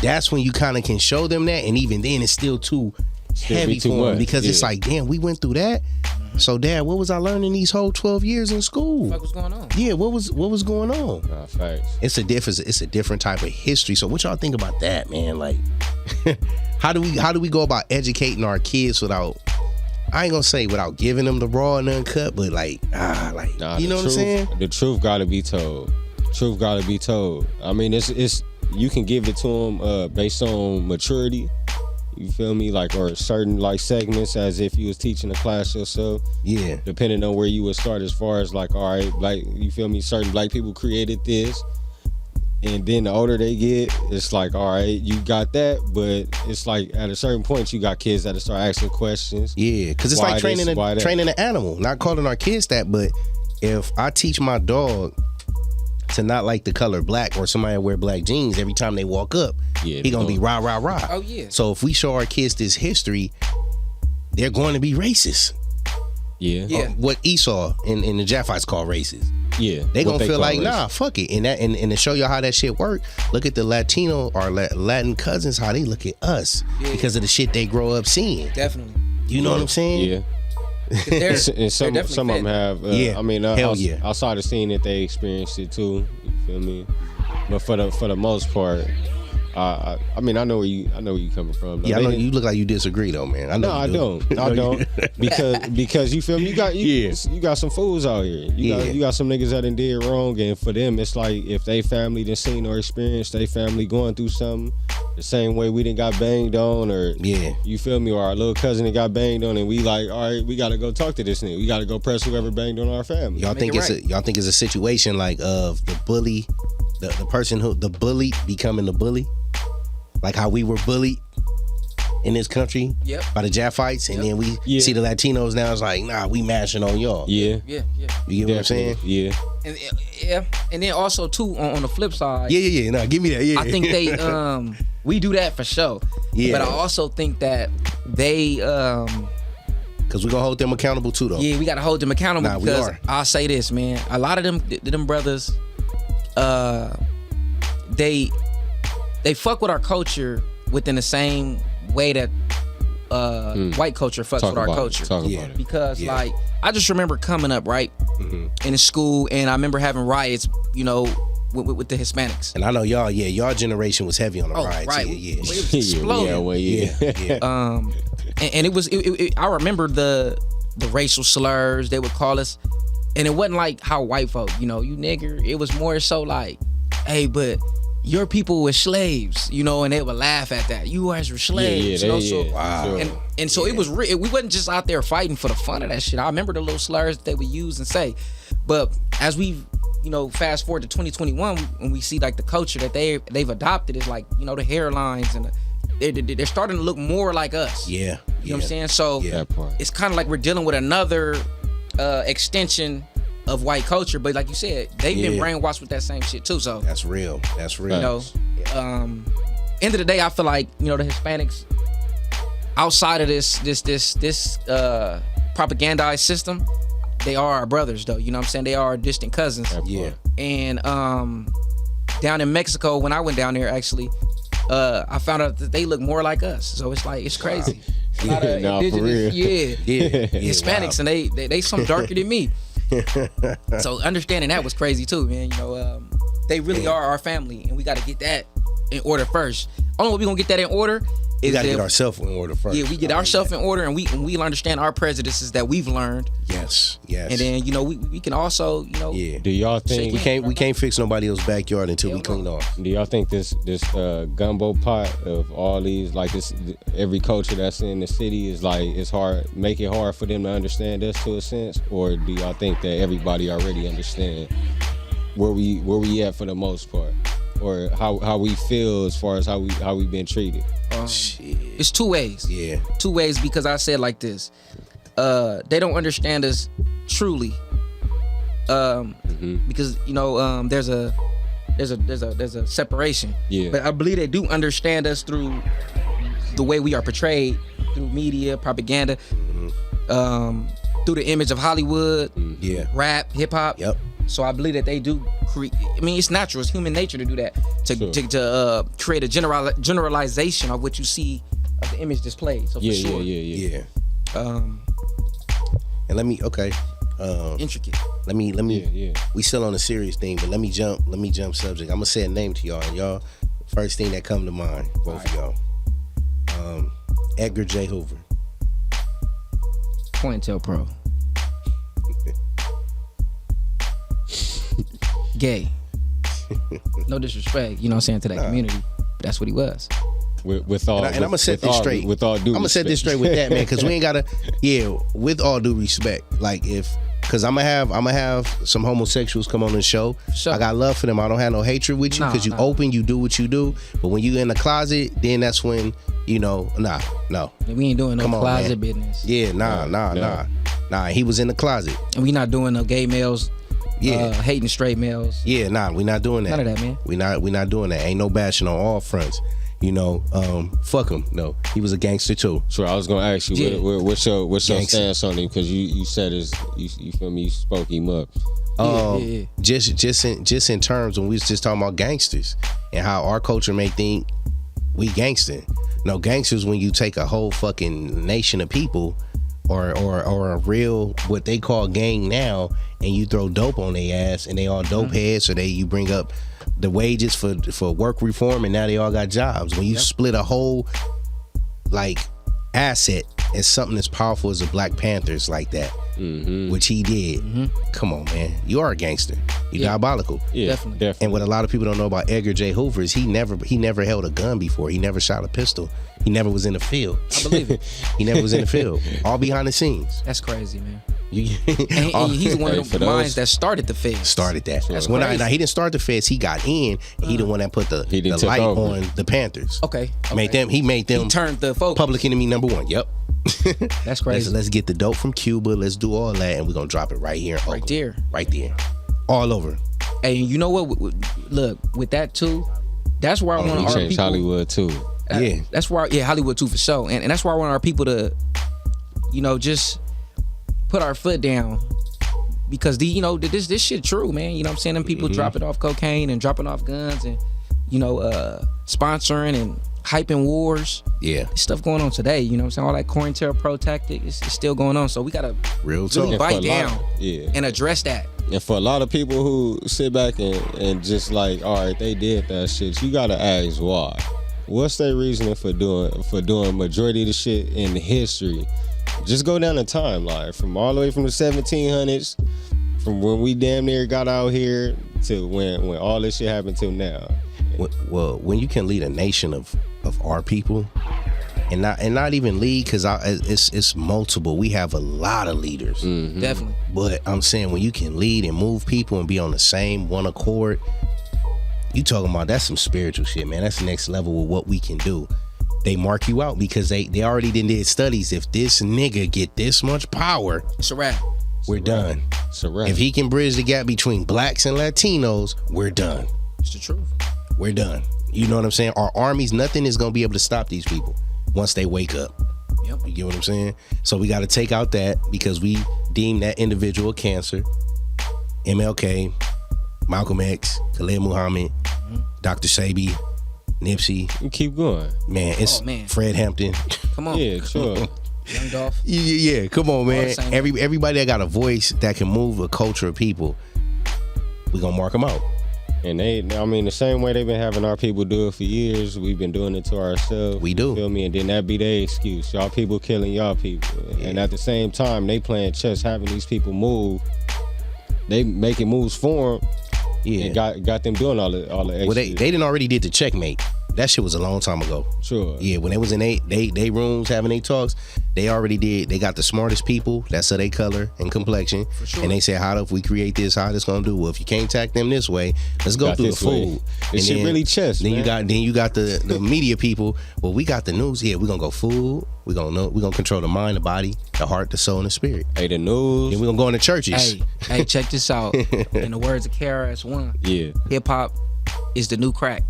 B: that's when you kind of can show them that. And even then, it's still too heavy for them because it's like, damn, we went through that. So, Dad, what was I learning these whole 12 years in school?
C: What was going on?
B: Yeah, what was going on?
D: Facts.
B: It's a different type of history. So, what y'all think about that, man? Like, how do we go about educating our kids without? I ain't gonna say without giving them the raw and uncut, but you know what I'm saying?
D: The truth gotta be told. Truth gotta be told. I mean, it's you can give it to them based on maturity. You feel me? Like, or certain like segments as if you was teaching a class yourself.
B: Yeah.
D: Depending on where you would start as far as like, all right, like, you feel me? Certain black people created this. And then the older they get, it's like, all right, you got that. But it's like at a certain point, you got kids that start asking questions.
B: Yeah. Because it's like training an animal. Not calling our kids that, but if I teach my dog to not like the color black or somebody wear black jeans every time they walk up, he gonna be rah, rah, rah.
C: Oh, yeah.
B: So if we show our kids this history, they're going to be racist.
D: Yeah.
B: What Esau and the Japhites call racist.
D: Yeah.
B: They gonna feel like, nah, fuck it. And to show you how that shit work, look at the Latino or Latin cousins, how they look at us because of the shit they grow up seeing.
C: Definitely.
B: You know what I'm saying?
D: Yeah. And some of them have. I mean, outside of seeing that they experienced it too. You feel me? But for the most part, I mean, I know where you coming from.
B: Yeah, I know you look like you disagree though, man. I don't.
D: because you feel me. You got some fools out here. You got some niggas that done did wrong, and for them, it's like if they family done seen or experienced they family going through something the same way we done got banged on, or you feel me, or our little cousin that got banged on, and we like, all right, we gotta go talk to this nigga. We gotta go press whoever banged on our family.
B: Y'all think it's a situation like of the bully, the person who the bully becoming the bully, like how we were bullied in this country by the Japhites, and then we see the Latinos now. It's like, nah, we mashing on y'all.
D: Yeah.
B: You get what I'm saying?
D: Yeah.
C: And then also too on the flip side.
B: Yeah. No, give me that. Yeah.
C: I think they we do that for sure. Yeah. But I also think that they
B: because we're gonna hold them accountable too though.
C: Yeah, we gotta hold them accountable because
B: we are.
C: I'll say this, man. A lot of them brothers, they fuck with our culture within the same way that white culture fucks with our culture. Because like I just remember coming up right in school, and I remember having riots, you know, with the Hispanics.
B: And I know y'all generation was heavy on the riots.
C: Right.
B: Yeah.
C: It was exploding. And it was. I remember the racial slurs they would call us, and it wasn't like how white folk, you know, you nigger. It was more so like, hey, but your people were slaves, you know, and they would laugh at that. You guys were slaves, you know.
B: Wow.
C: And so it was real. We wasn't just out there fighting for the fun of that shit. I remember the little slurs that they would use and say. But as we, you know, fast forward to 2021, when we see like the culture that they've adopted is like, you know, the hairlines and they're starting to look more like us.
B: Yeah.
C: You know what I'm saying? So it's kind of like we're dealing with another extension of white culture, but like you said, they've been brainwashed with that same shit too. So
B: that's real.
C: You know, end of the day, I feel like, you know, the Hispanics outside of this propagandized system, they are our brothers though. You know what I'm saying? They are our distant cousins. And down in Mexico, when I went down there, actually, I found out that they look more like us. So it's like, it's crazy. A lot of indigenous, Hispanics, and they some darker than me. So understanding that was crazy too, man. You know, they really are our family, and we got to get that in order first. Only way we gonna get that in order is
B: we gotta get ourselves in order first.
C: Yeah, we get ourselves in order, and we understand our prejudices that we've learned.
B: Yes.
C: And then, you know, we can also, you know,
D: Do y'all think
B: we can't fix nobody else's backyard until we clean off?
D: Do y'all think this gumbo pot of all these, like this, every culture that's in the city is like, it's hard, make it hard for them to understand us to a sense, or do y'all think that everybody already understand where we at for the most part, or how we feel as far as how we been treated?
C: It's two ways.
B: Yeah.
C: Two ways, because I said like this. They don't understand us truly. Because, you know, there's a there's a separation.
D: Yeah.
C: But I believe they do understand us through the way we are portrayed through media, propaganda, through the image of Hollywood, rap, hip hop.
B: Yep.
C: So I believe that they do create. I mean, it's natural. It's human nature to do that. To create a generalization of what you see of the image displayed. So for sure.
B: Yeah. And let me
C: intricate.
B: Let me we still on a serious thing, but let me jump subject. I'm gonna say a name to y'all, and y'all first thing that come to mind, both of y'all. Edgar J. Hoover.
C: COINTELPRO. Gay. No disrespect, you know what I'm saying, to that community, but that's what he was.
D: With all,
B: and I'm gonna set this straight.
D: With all due,
B: I'm gonna set this straight with that, man, because we ain't gotta. Yeah, with all due respect, like because I'm gonna have some homosexuals come on the show.
C: Sure.
B: I got love for them. I don't have no hatred with you because you open, you do what you do. But when you in the closet, then that's when no.
C: We ain't doing no closet business.
B: Yeah, nah. He was in the closet,
C: and we not doing no gay males. Hating straight males.
B: Yeah, we not doing that.
C: None of that, man.
B: We not doing that. Ain't no bashing on all fronts. Fuck him. No, he was a gangster too.
D: So I was gonna ask you, what's your stance on him? Because you said you feel me, you spoke him up.
B: Just in terms when we was just talking about gangsters and how our culture may think we gangster. No, gangsters when you take a whole fucking nation of people or a real what they call gang now, and you throw dope on their ass, and they all dope heads, so you bring up the wages for work reform, and now they all got jobs. When you split a whole like asset and something as powerful as the Black Panthers like that, which he did. Come on, man, you are a gangster. You diabolical.
D: Yeah, definitely.
B: And what a lot of people don't know about Edgar J. Hoover is he never held a gun before. He never shot a pistol. He never was in the field.
C: I believe it.
B: He never was in the field. All behind the scenes.
C: That's crazy, man. And he's one of the minds that started the feds.
B: Started that.
C: That's crazy.
B: Now he didn't start the feds. He got in. And he the one that put the light on the Panthers.
C: Okay.
B: He made them.
C: He turned the focus.
B: Public enemy number one. Yep.
C: That's crazy.
B: Let's get the dope from Cuba. Let's do all that, and we're gonna drop it right here.
C: Right there.
B: Right there. All over.
C: Hey, you know what? Look, with that too, that's where I want our people.
D: Hollywood too.
C: That's why, Hollywood too for sure, and that's why I want our people to, just put our foot down, because this shit true, man. You know what I'm saying? Them people dropping off cocaine and dropping off guns and sponsoring and hyping wars.
B: Yeah,
C: there's stuff going on today. You know what I'm saying? All that COINTELPRO tactic is still going on. So we gotta really bite down and address that.
D: And for a lot of people who sit back and just like, all right, they did that shit, you gotta ask why. What's their reasoning for doing majority of the shit in history? Just go down the timeline from all the way from the 1700s, from when we damn near got out here to when all this shit happened till now.
B: Well, when you can lead a nation of our people, and not even lead, because it's multiple. We have a lot of leaders,
C: definitely.
B: But I'm saying when you can lead and move people and be on the same one accord. You talking about that's some spiritual shit, man. That's the next level of what we can do. They mark you out because they already did studies. If this nigga get this much power,
C: it's a wrap.
B: We're done.
D: It's a wrap.
B: If he can bridge the gap between blacks and Latinos, we're done.
C: It's the truth.
B: We're done. You know what I'm saying? Our armies, nothing is gonna be able to stop these people once they wake up.
C: Yep.
B: You get what I'm saying? So we got to take out that, because we deem that individual cancer. MLK, Malcolm X, Khalid Muhammad, Dr. Sebi, Nipsey.
D: You keep going.
B: Man, it's Fred Hampton.
C: Come on.
D: Yeah, sure.
C: Young Dolph.
B: Yeah, come on, man. Everybody that got a voice that can move a culture of people, we gonna mark them out.
D: And the same way they've been having our people do it for years, we've been doing it to ourselves.
B: We do.
D: Feel me? And then that be their excuse. Y'all people killing y'all people. Yeah. And at the same time, they playing chess, having these people move. They making moves for them. Yeah. And got them doing all the extra.
B: Well, they didn't already did the checkmate. That shit was a long time ago.
D: Sure.
B: Yeah, when they was in they rooms having their talks, they already did. They got the smartest people. That's their color and complexion. For sure. And they said, if we create this, how this gonna do? Well, if you can't attack them this way, let's go through the food.
D: This shit really chess.
B: Then
D: man.
B: you got the media people. Well, we got the news. Yeah, we're gonna go food. We're gonna control the mind, the body, the heart, the soul, and the spirit.
D: Hey, the news.
B: Then we're gonna go into churches.
C: Hey, check this out. In the words of KRS-One.
D: Yeah.
C: Hip hop is the new crack.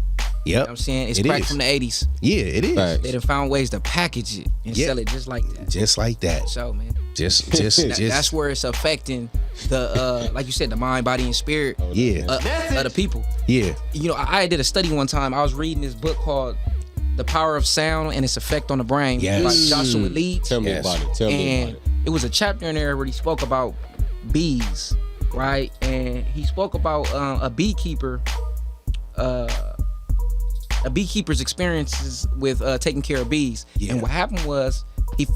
C: You know what I'm saying? It's crack from the 80s.
B: Yeah, it is.
C: They done found ways to package it and sell it just like that.
B: Just like that.
C: So, man.
B: Just
C: that's where it's affecting the like you said, the mind, body, and spirit of the people.
B: Yeah.
C: You know, I did a study one time. I was reading this book called The Power of Sound and Its Effect on the Brain by Joshua Leeds.
D: Tell me about it. Tell me about it.
C: It was a chapter in there where he spoke about bees, right? And he spoke about a beekeeper's experiences with taking care of bees. And what happened was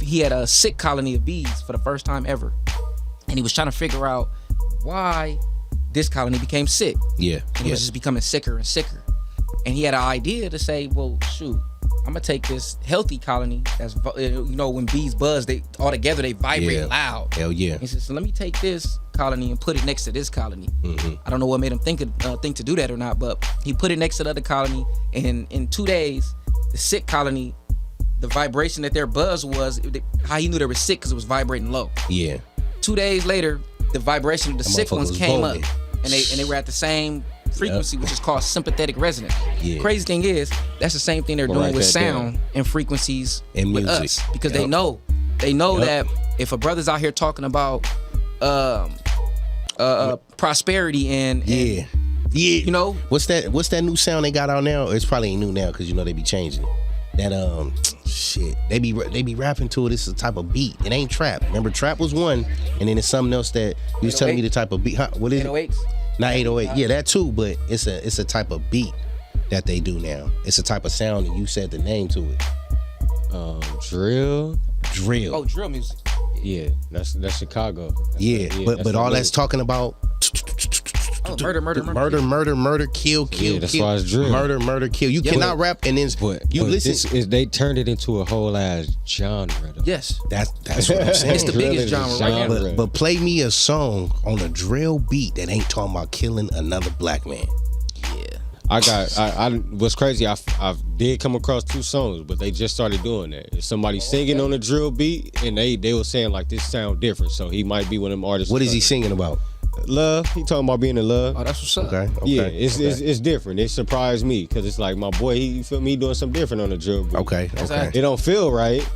C: he had a sick colony of bees for the first time ever. And he was trying to figure out why this colony became sick.
B: Yeah.
C: And it was just becoming sicker and sicker. And he had an idea to say, well, shoot, I'm gonna take this healthy colony that's, you know, when bees buzz, they all together they vibrate loud.
B: Hell yeah.
C: He said, so let me take this colony and put it next to this colony. I don't know what made him think to do that or not, but he put it next to the other colony, and in 2 days, the sick colony, the vibration that their buzz was, how he knew they were sick because it was vibrating low.
B: Yeah.
C: 2 days later, the vibration of the sick ones came up, and they were at the same frequency, which is called sympathetic resonance. Crazy thing is, that's the same thing they're doing with sound and frequencies and with us, because they know that if a brother's out here talking about prosperity and you know,
B: what's that new sound they got out now? It's probably ain't new now because you know they be changing it. That shit, they be rapping to it. It's a type of beat. It ain't trap. Remember, trap was one, and then it's something else that you was telling me the type of beat. Huh? What is
C: 808s?
B: Not 808. Yeah, that too. But it's a type of beat that they do now. It's a type of sound, and you said the name to it.
D: Drill.
C: Oh, drill music.
D: Yeah, that's Chicago.
B: But all that's talking about. Murder, kill.
D: Yeah, that's why it's drill.
B: Murder, kill. You cannot rap and then you listen.
D: They turned it into a whole ass genre. Though.
C: Yes,
B: that's what I'm saying.
C: It's the biggest genre right now.
B: But play me a song on a drill beat that ain't talking about killing another black man.
C: Yeah.
D: I what's crazy, I did come across 2 songs, but they just started doing that. If somebody singing on a drill beat, and they were saying like this sound different, so he might be one of them artists.
B: What is he singing about?
D: Love. He talking about being in love.
C: Oh, that's what's up.
B: Okay.
D: Yeah, it's different. It surprised me because it's like my boy, you feel me, doing something different on the drill beat.
B: Okay.
D: It don't feel right,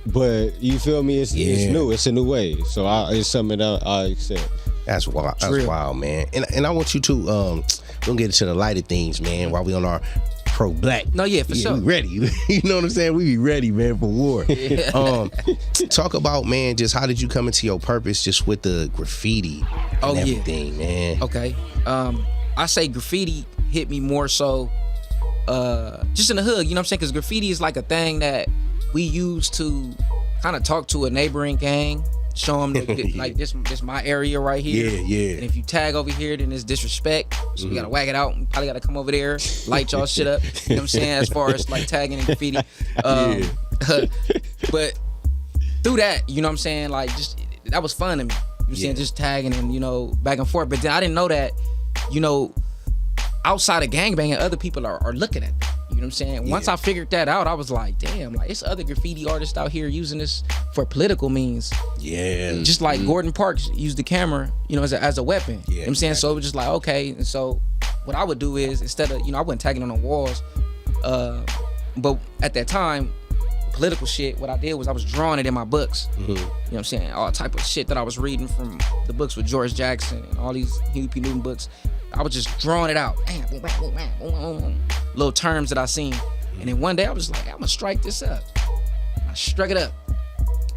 D: but you feel me, it's new. It's a new wave. So it's something that I accept.
B: That's wild. That's wild, man. And I want you to we'll get into the lighter things, man, while we on our pro-black.
C: No, for sure.
B: We ready. You know what I'm saying? We be ready, man, for war. Talk about, man, just how did you come into your purpose just with the graffiti and everything, man?
C: Okay. I say graffiti hit me more so just in the hood, you know what I'm saying? Because graffiti is like a thing that we use to kind of talk to a neighboring gang, show them that, like this my area right here.
B: Yeah.
C: And if you tag over here, then it's disrespect. So we gotta whack it out. And probably gotta come over there, light y'all shit up. You know what I'm saying? As far as like tagging and graffiti. But through that, you know what I'm saying? Like just that was fun to me. You know what I'm saying? Just tagging and, you know, back and forth. But then I didn't know that, you know, outside of gangbanging, other people are looking at that. You know what I'm saying? Once I figured that out, I was like, damn, like it's other graffiti artists out here using this for political means.
B: Yeah.
C: Just like Gordon Parks used the camera, you know, as a weapon. You know what I'm saying? So it was just like, okay. And so what I would do is, instead of, you know, I wasn't tagging on the walls, but at that time, political shit, what I did was I was drawing it in my books. You know what I'm saying? All type of shit that I was reading from the books with George Jackson and all these Huey P. Newton books. I was just drawing it out. Little terms that I seen. And then one day I was like, I'm gonna strike this up. I struck it up.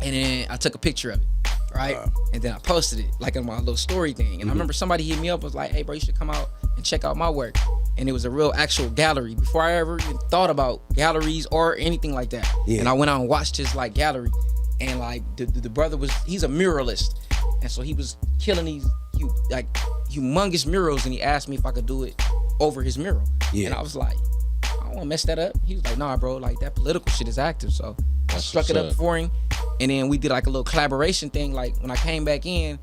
C: And then I took a picture of it. Right? And then I posted it like on my little story thing. And I remember somebody hit me up, was like, hey bro, you should come out and check out my work. And it was a real actual gallery before I ever even thought about galleries or anything like that. And I went out and watched his like gallery. And like the brother he's a muralist. And so he was killing these like humongous murals, and he asked me if I could do it over his mural. And I was like, I don't wanna mess that up. He was like, nah bro, like that political shit is active. So I struck it up for him, and then we did like a little collaboration thing. Like when I came back in,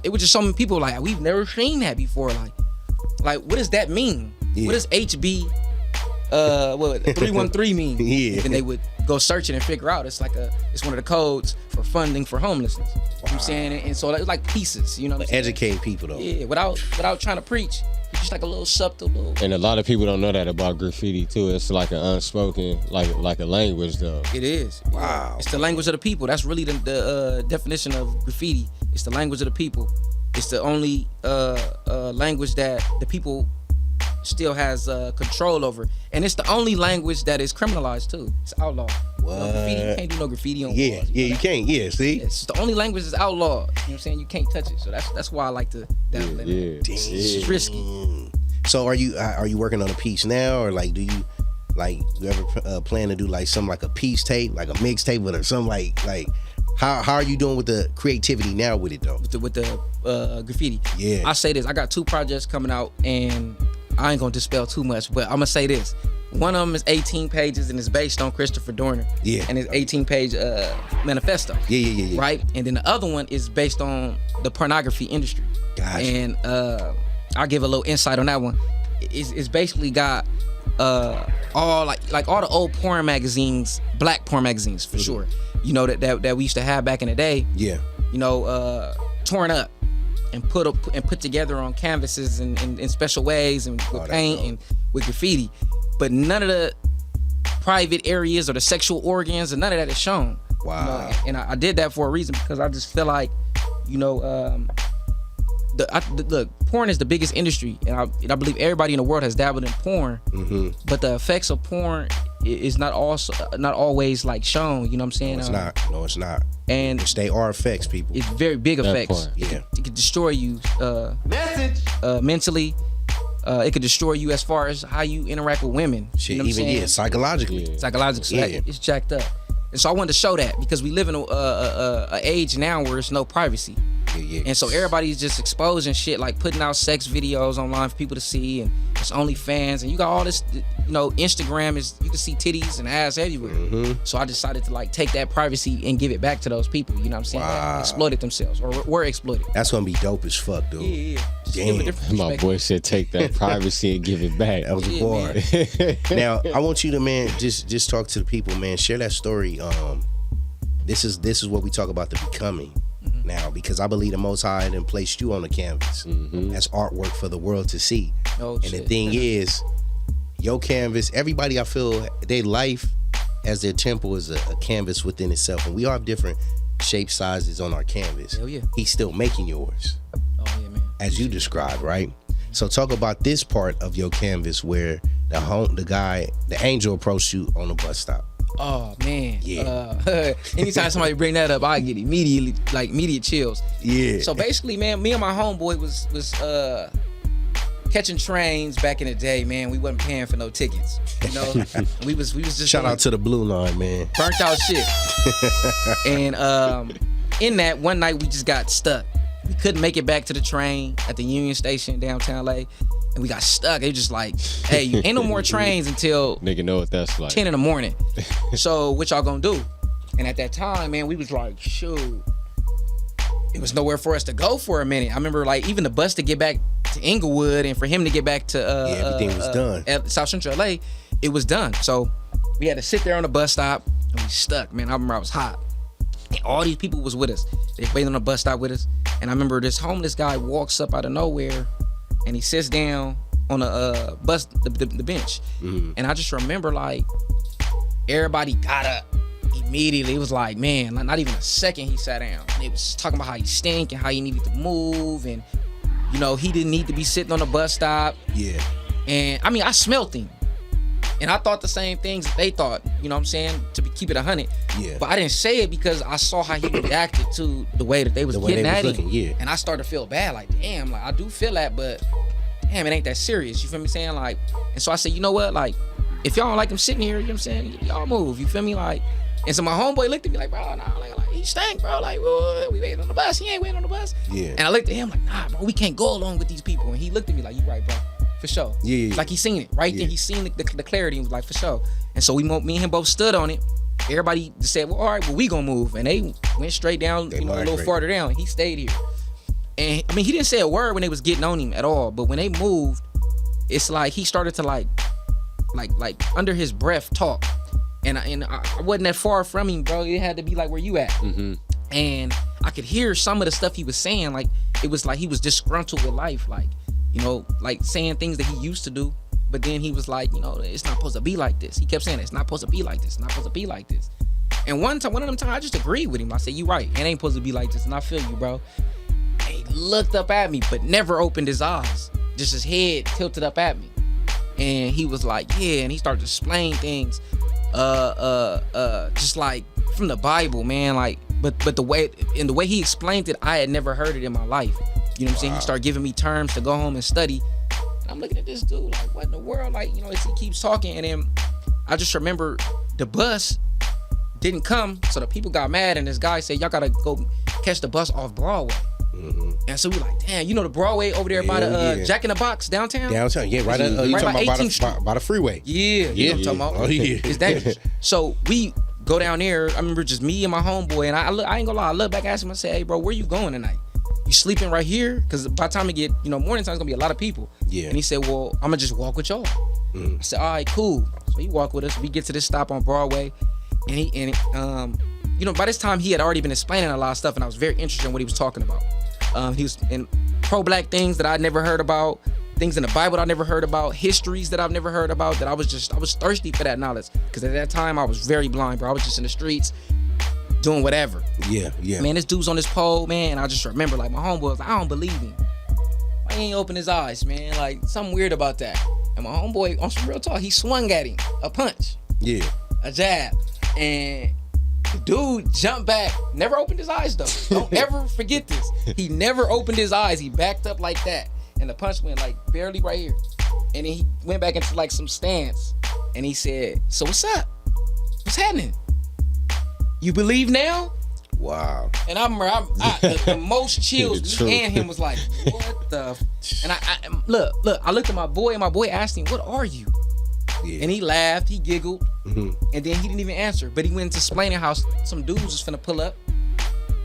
C: it was just so many people like, we've never seen that before. Like what does that mean? What does HB 313 mean? And then they would go searching and figure out it's one of the codes for funding for homelessness. You know what I'm saying? And so it's like pieces, you know what I'm saying?
B: Educating people though.
C: Yeah, without trying to preach. just like a little subtle little.
D: And a lot of people don't know that about graffiti too. It's like an unspoken, like a language though.
C: It is. Wow. It's the language of the people. That's really the definition of graffiti. It's the language of the people. It's the only language that the people still has control over, and it's the only language that is criminalized too. It's outlawed.
B: What?
C: No graffiti, you can't do no graffiti on walls.
B: You can't. Yeah, see,
C: it's the only language that's outlawed. You know what I'm saying? You can't touch it. So that's why I like to dabble in it. It's risky.
B: So are you working on a piece now, or like do you ever plan to do like something like a piece tape, like a mixtape, or something like how are you doing with the creativity now with it though?
C: With the graffiti.
B: Yeah.
C: I say this. I got 2 projects coming out, and I ain't gonna dispel too much, but I'm gonna say this. One of them is 18 pages and it's based on Christopher Dorner.
B: Yeah.
C: And it's 18-page manifesto.
B: Yeah.
C: Right? And then the other one is based on the pornography industry.
B: Gotcha.
C: And I'll give a little insight on that one. It's basically got all like all the old porn magazines, black porn magazines for sure. You know that we used to have back in the day.
B: Yeah.
C: You know, torn up and put together on canvases and in special ways and with paint and with graffiti. But none of the private areas or the sexual organs and none of that is shown.
B: Wow.
C: You know? And I did that for a reason, because I just feel like, you know, look, porn is the biggest industry, and I believe everybody in the world has dabbled in porn.
B: Mm-hmm.
C: But the effects of porn is not always like shown. You know what I'm saying?
B: No, it's not.
C: And
B: they are effects, people.
C: It's very big effects.
B: Yeah.
C: It could destroy you mentally. It could destroy you as far as how you interact with women.
B: Shit,
C: you know what I'm saying?
B: psychologically.
C: Psychologically,
B: Yeah.
C: it's jacked up. And so I wanted to show that, because we live in a age now where there's no privacy.
B: Yeah.
C: And so everybody's just exposing shit, like putting out sex videos online for people to see, and it's OnlyFans, and you got all this, you know, Instagram is, you can see titties and ass everywhere.
B: Mm-hmm.
C: So I decided to like take that privacy and give it back to those people, you know what I'm saying, that exploited themselves or were exploited.
B: That's gonna be dope as fuck, dude.
C: Yeah. Just give a different
D: My boy said take that privacy and give it back.
B: That was a bar. Now I want you to, man, just talk to the people, man. Share that story. This is what we talk about, the becoming. Now, because I believe the Most High then placed you on the canvas as artwork for the world to see. And the thing is, your canvas, everybody, I feel, their life as their temple is a canvas within itself. And we all have different shape sizes on our canvas.
C: Hell yeah.
B: He's still making yours.
C: Oh yeah, man.
B: As you described, right? So talk about this part of your canvas where the angel approached you on the bus stop.
C: Oh man,
B: yeah.
C: Anytime somebody bring that up, I get immediate chills.
B: Yeah.
C: So basically, man, me and my homeboy was catching trains back in the day. Man, we wasn't paying for no tickets. You know, we was just
B: shout out to the Blue Line, man.
C: Burnt out shit. And in that one night, we just got stuck. We couldn't make it back to the train at the Union Station downtown LA. And we got stuck. It was just like, hey, ain't no more trains until
D: nigga know what that's like.
C: 10 in the morning. So what y'all gonna do? And at that time, man, we was like, shoot, it was nowhere for us to go for a minute. I remember like even the bus to get back to Inglewood and for him to get back to
B: everything was done.
C: South Central LA, it was done. So we had to sit there on the bus stop and we stuck, man. I remember I was hot. And all these people was with us. They waited on the bus stop with us. And I remember this homeless guy walks up out of nowhere and he sits down on a bus, the bench.
B: Mm-hmm.
C: And I just remember like everybody got up immediately. It was like, man, not even a second he sat down. And it was talking about how he stank and how he needed to move. And, you know, he didn't need to be sitting on the bus stop.
B: Yeah.
C: And I mean, I smelt him. And I thought the same things that they thought, you know what I'm saying, to keep it 100.
B: Yeah.
C: But I didn't say it because I saw how he reacted to the way that they was getting at him.
B: Yeah.
C: And I started to feel bad, like, damn, like I do feel that, but damn, it ain't that serious. You feel me saying? Like, and so I said, you know what? Like, if y'all don't like him sitting here, you know what I'm saying? Y'all move. You feel me? Like, and so my homeboy looked at me like, bro, nah, like he stank, bro. Like, we waiting on the bus. He ain't waiting on the bus.
B: Yeah.
C: And I looked at him like, nah, bro, we can't go along with these people. And he looked at me like, you right, bro. For sure.
B: Yeah.
C: Like he seen it right then. He seen the clarity and was like, for sure. And so me and him both stood on it. Everybody just said, well, all right, well, we gonna move. And they went straight down, a little farther down. And he stayed here. And I mean, he didn't say a word when they was getting on him at all. But when they moved, it's like he started to like under his breath talk. And I wasn't that far from him, bro. It had to be like where you at.
B: Mm-hmm.
C: And I could hear some of the stuff he was saying. Like it was like he was disgruntled with life. Like you know, like saying things that he used to do. But then he was like, you know, it's not supposed to be like this. He kept saying it's not supposed to be like this. It's not supposed to be like this. And one of them times, I just agreed with him. I said, you right. It ain't supposed to be like this. And I feel you, bro. And he looked up at me, but never opened his eyes. Just his head tilted up at me. And he was like, yeah. And he started to explain things, just like from the Bible, man. Like, but the way he explained it, I had never heard it in my life. You know what I'm saying? He started giving me terms to go home and study. I'm looking at this dude like, what in the world? Like, you know, as he keeps talking, and then I just remember the bus didn't come, so the people got mad, and this guy said, y'all gotta go catch the bus off Broadway. And so we like, damn, you know the Broadway over there by the Jack in the Box downtown?
B: Downtown, yeah, right. You talking about by the freeway?
C: Yeah, you know what I'm talking about.
B: Oh yeah,
C: it's dangerous. So we go down there. I remember just me and my homeboy, and I ain't gonna lie, I look back at him and say, hey, bro, where you going tonight? You sleeping right here? Because by the time we get, you know, morning time, it's gonna be a lot of people.
B: Yeah.
C: And he said, well, I'm gonna just walk with y'all. I said, all right, cool. So he walked with us. We get to this stop on Broadway, and you know, by this time he had already been explaining a lot of stuff, and I was very interested in what he was talking about. He was in pro-black things that I'd never heard about, things in the Bible that I never heard about, histories that I've never heard about. That I was thirsty for that knowledge, because at that time I was very blind, bro. I was just in the streets doing whatever.
B: Yeah.
C: Man, this dude's on this pole, man. And I just remember, like, my homeboy was like, I don't believe him. Why he ain't open his eyes, man? Like, something weird about that. And my homeboy, on some real talk, he swung at him a punch.
B: Yeah.
C: A jab. And the dude jumped back. Never opened his eyes, though. Don't ever forget this. He never opened his eyes. He backed up like that. And the punch went, like, barely right here. And then he went back into, like, some stance. And he said, so what's up? What's happening? You believe now?
B: Wow.
C: And I remember the most chills me and him was like, what the? And I look, I looked at my boy, and my boy asked him, what are you? Yeah. And he laughed, he giggled, and then he didn't even answer. But he went into explaining how some dudes was finna pull up,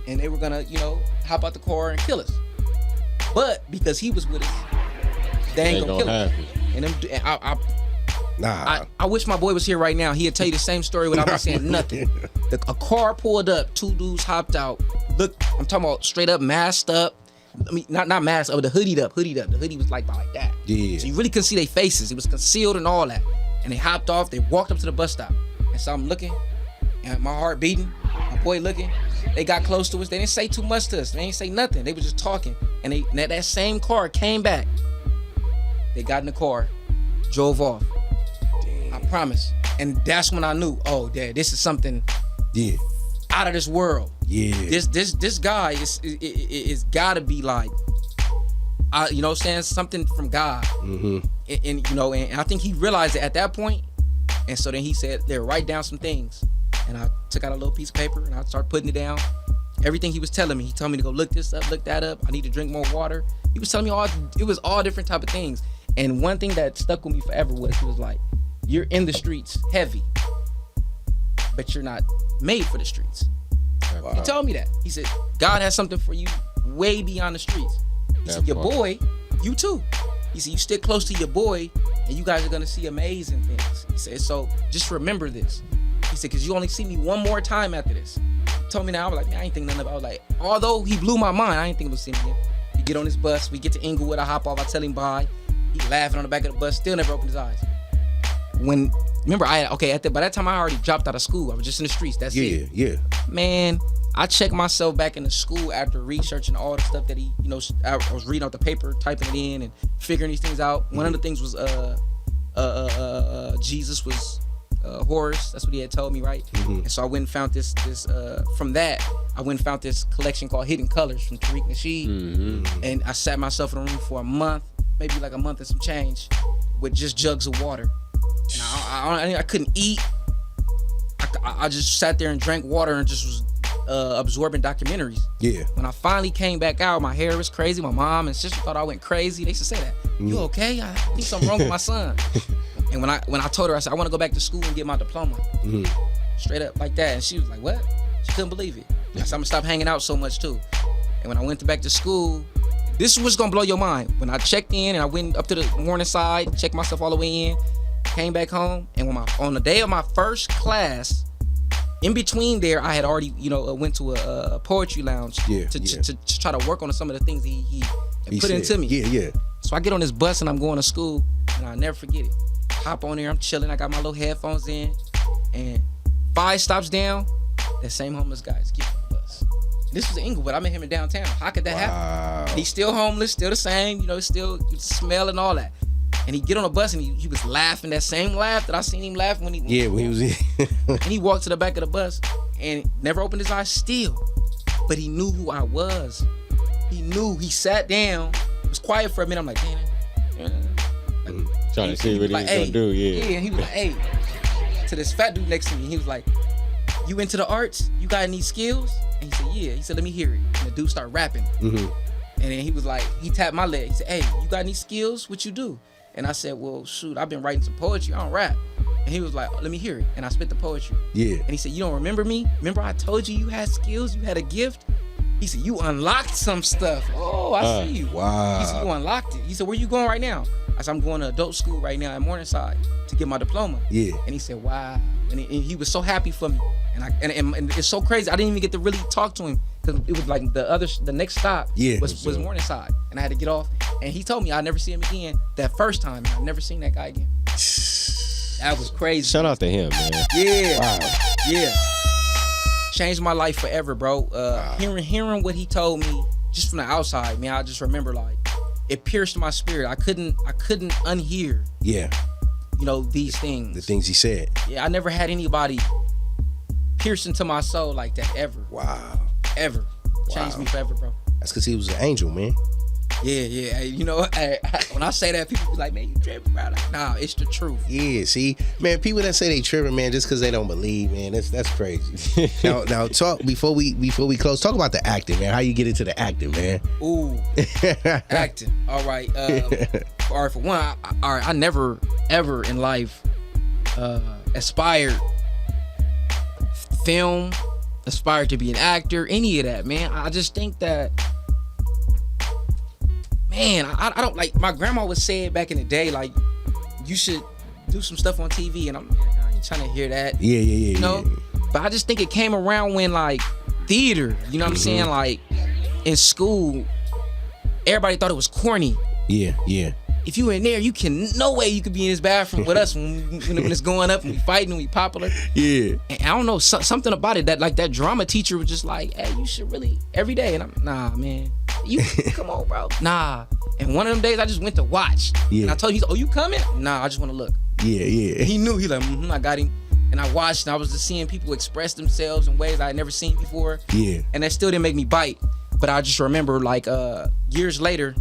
C: and they were gonna, you know, hop out the car and kill us. But because he was with us, they ain't gonna kill us. And I wish my boy was here right now. He'd tell you the same story without me saying nothing. A car pulled up, two dudes hopped out. Look, I'm talking about straight up masked up. I mean, not masked up, but hoodied up. The hoodie was like that.
B: Yeah.
C: So you really couldn't see their faces. It was concealed and all that. And they hopped off. They walked up to the bus stop. And so I'm looking, and my heart beating. My boy looking. They got close to us. They didn't say too much to us. They didn't say nothing. They was just talking. And that same car came back. They got in the car, drove off. I promise. And that's when I knew, oh, Dad, this is something out of this world.
B: Yeah.
C: This guy is gotta be like, you know what I'm saying, something from God. And you know, and I think he realized it at that point. And so then he said, there, write down some things. And I took out a little piece of paper and I started putting it down. Everything he was telling me, he told me to go look this up, look that up. I need to drink more water. He was telling me it was all different type of things. And one thing that stuck with me forever was, he was like, you're in the streets heavy, but you're not made for the streets. Wow. He told me that. He said, God has something for you way beyond the streets. He said, your boy, you too. He said, you stick close to your boy and you guys are gonna see amazing things. He said, so just remember this. He said, because you only see me one more time after this. He told me that. I was like, man, I ain't think nothing about it. I was like, although he blew my mind, I ain't think about seeing him. We get on this bus, we get to Inglewood, I hop off, I tell him bye. He laughing on the back of the bus, still never opened his eyes. Remember, by that time I already dropped out of school. I was just in the streets. That's it.
B: Yeah.
C: Man, I checked myself back into school after researching all the stuff that he, you know, I was reading out the paper, typing it in, and figuring these things out. One of the things was Jesus was Horus. That's what he had told me, right? And so I went and found this from that. I went and found this collection called Hidden Colors from Tariq Nasheed, and I sat myself in a room for a month, maybe like a month and some change, with just jugs of water. And I couldn't eat. I just sat there and drank water and just was absorbing documentaries.
B: Yeah.
C: When I finally came back out, my hair was crazy. My mom and sister thought I went crazy. They used to say that. You okay? I think something wrong with my son. And when I told her, I said, I want to go back to school and get my diploma. Straight up like that. And she was like, what? She couldn't believe it. I said, I'm gonna stop hanging out so much too. And when I went back to school, this is what's gonna blow your mind. When I checked in and I went up to the morning side, checked myself all the way in, came back home, and on the day of my first class, in between there, I had already, you know, went to a poetry lounge to try to work on some of the things he put into me.
B: Yeah.
C: So I get on this bus and I'm going to school, and I'll never forget it. Hop on there, I'm chilling. I got my little headphones in, and 5 stops down, that same homeless guy is getting on the bus. This was in Inglewood. I met him in downtown. How could that happen? He's still homeless, still the same, still smell and all that. And he get on a bus and he was laughing, that same laugh that I seen him laugh when he
B: was in.
C: And he walked to the back of the bus and never opened his eyes still. But he knew who I was. He knew. He sat down. It was quiet for a minute. I'm like, damn.
D: Trying to see what he was gonna do,
C: Yeah, and he was like, hey. To this fat dude next to me, he was like, you into the arts? You got any skills? And he said, yeah. He said, let me hear it. And the dude started rapping.
B: Mm-hmm.
C: And then he was like, he tapped my leg. He said, hey, you got any skills? What you do? And I said, well, shoot, I've been writing some poetry. I don't rap. And he was like, let me hear it. And I spit the poetry.
B: Yeah.
C: And he said, you don't remember me? Remember I told you had skills? You had a gift? He said, you unlocked some stuff. Oh, I see you.
B: Wow.
C: He said, you unlocked it. He said, where you going right now? I said, I'm going to adult school right now at Morningside to get my diploma.
B: Yeah.
C: And he said, wow. And he was so happy for me. And it's so crazy. I didn't even get to really talk to him because it was like the next stop was Morningside. And I had to get off. And he told me I'd never see him again that first time. And I've never seen that guy again. That was crazy.
D: Shout out to him, man.
C: Yeah.
D: Wow.
C: Yeah. Changed my life forever, bro. Hearing what he told me just from the outside, man, I just remember like it pierced my spirit. I couldn't unhear.
B: Yeah.
C: These things.
B: The things he said.
C: Yeah, I never had anybody pierce into my soul like that ever.
B: Wow.
C: Ever. Changed me forever, bro.
B: That's because he was an angel, man.
C: Yeah. When I say that, people be like, man, you tripping, bro. Like, nah, it's the truth.
B: Yeah, see, man, people that say they tripping, man, just because they don't believe, man, that's crazy. now, talk before we close. Talk about the acting, man. How you get into the acting, man?
C: Ooh, acting. All right. All right. For one, I never ever in life aspired to be an actor, any of that, man. I just think that. Man, I don't like. My grandma would say it back in the day, like you should do some stuff on TV, and I ain't trying to hear that.
B: Yeah.
C: But I just think it came around when like theater, you know what I'm saying? Like in school, everybody thought it was corny.
B: Yeah.
C: If you in there, no way you could be in this bathroom with us when it's going up and we fighting and we popular.
B: Yeah.
C: And I don't know, something about it that drama teacher was just like, hey, you should really every day. And I'm nah, man. You come on, bro. Nah. And one of them days I just went to watch.
B: Yeah.
C: And I told him, oh, you coming? Nah, I just want to look.
B: Yeah.
C: And he knew. He like, I got him. And I watched and I was just seeing people express themselves in ways I had never seen before.
B: Yeah.
C: And that still didn't make me bite. But I just remember like years later,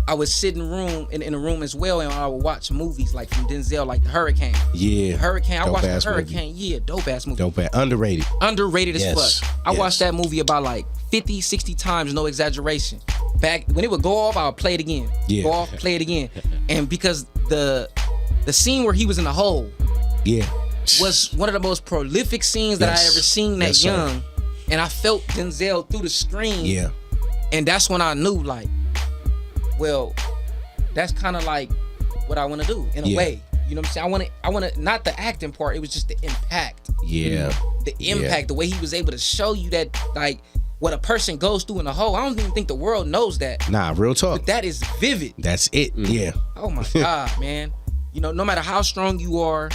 C: I would sit in a room as well, and I would watch movies like from Denzel, like The Hurricane.
B: Yeah.
C: The Hurricane. I watched The Hurricane.
B: Movie.
C: Yeah, dope ass movie.
B: Dope ass. Underrated.
C: Underrated as fuck. I watched that movie about like 50, 60 times, no exaggeration. Back when it would go off, I would play it again.
B: Yeah.
C: Go off, play it again. And because the scene where he was in the hole, was one of the most prolific scenes that I ever seen that young. Sir. And I felt Denzel through the screen.
B: Yeah.
C: And that's when I knew like, well, that's kind of like what I want to do in a way. You know what I'm saying? I want to not the acting part. It was just the impact.
B: Yeah.
C: The impact, the way he was able to show you that like what a person goes through in a hole. I don't even think the world knows that.
B: Nah, real talk.
C: But that is vivid.
B: That's it. Yeah.
C: Oh my God, man. No matter how strong you are,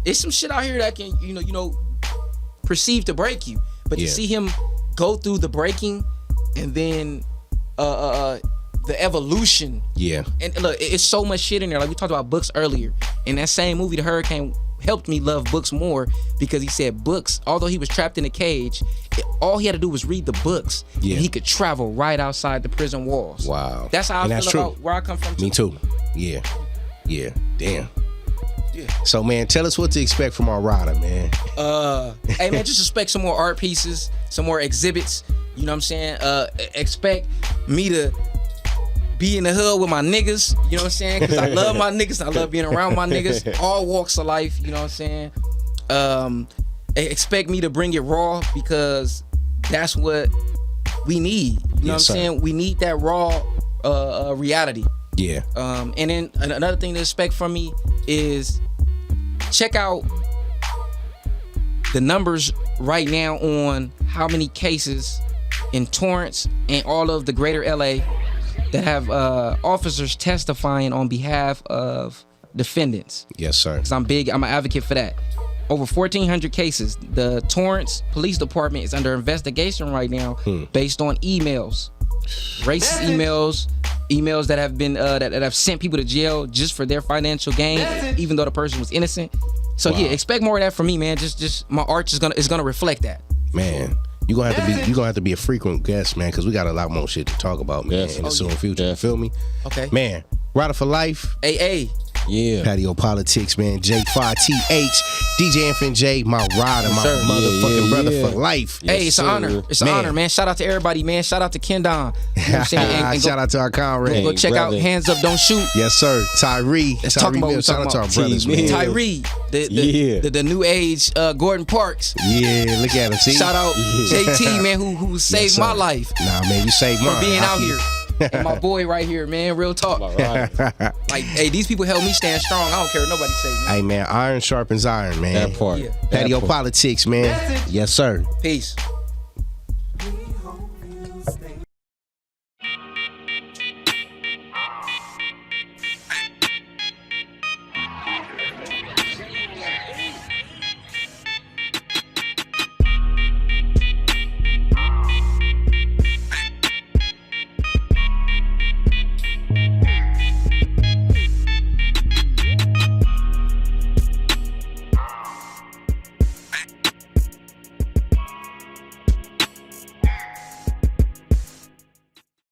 C: it's some shit out here that can, perceive to break you. But to see him go through the breaking and then the evolution.
B: Yeah.
C: And look, it's so much shit in there. Like we talked about books earlier. In that same movie, The Hurricane helped me love books more because he said books, although he was trapped in a cage, all he had to do was read the books and he could travel right outside the prison walls.
B: Wow.
C: That's how I feel about where I come from too.
B: Me too. Yeah. Damn. Yeah. So man, tell us what to expect from our rider, man.
C: Hey man, just expect some more art pieces, some more exhibits. You know what I'm saying? Expect me to be in the hood with my niggas. You know what I'm saying? Because I love my niggas. I love being around my niggas. All walks of life. You know what I'm saying? Expect me to bring it raw because that's what we need. You know what I'm saying? We need that raw reality.
B: Yeah.
C: And then another thing to expect from me is check out the numbers right now on how many cases in Torrance and all of the greater LA that have officers testifying on behalf of defendants.
B: Yes, sir.
C: Because I'm an advocate for that. Over 1,400 cases. The Torrance Police Department is under investigation right now based on emails. Racist emails that have been that have sent people to jail just for their financial gain, even though the person was innocent. So yeah, expect more of that from me, man. Just my art is gonna reflect that.
B: Man, you're gonna have to be a frequent guest, man, because we got a lot more shit to talk about, man, in the soon future. You feel me?
C: Okay.
B: Man, Rider for Life.
C: AA.
B: Yeah. Patio PolitiCz, man. J5TH, DJ Infant J, my rider, my motherfucking brother for life.
C: Hey, it's an honor. It's an honor, man. Shout out to everybody, man. Shout out to Kendon. You know what I'm saying? And
B: shout out to our comrade.
C: Go check out Hands Up, Don't Shoot.
B: Yes, sir. Tyree.
C: Let's talk about
B: shout out to our brothers, man.
C: Tyree, the new age Gordon Parks.
B: Yeah, look at him. See?
C: Shout out JT, man, who saved my life.
B: Nah, man, you saved mine.
C: For being out here. And my boy right here, man, real talk. Like, hey, these people help me stand strong. I don't care what nobody say, man.
B: Hey, man, iron sharpens iron, man.
D: That part.
B: Patio PolitiCz, man. Yes, sir.
C: Peace.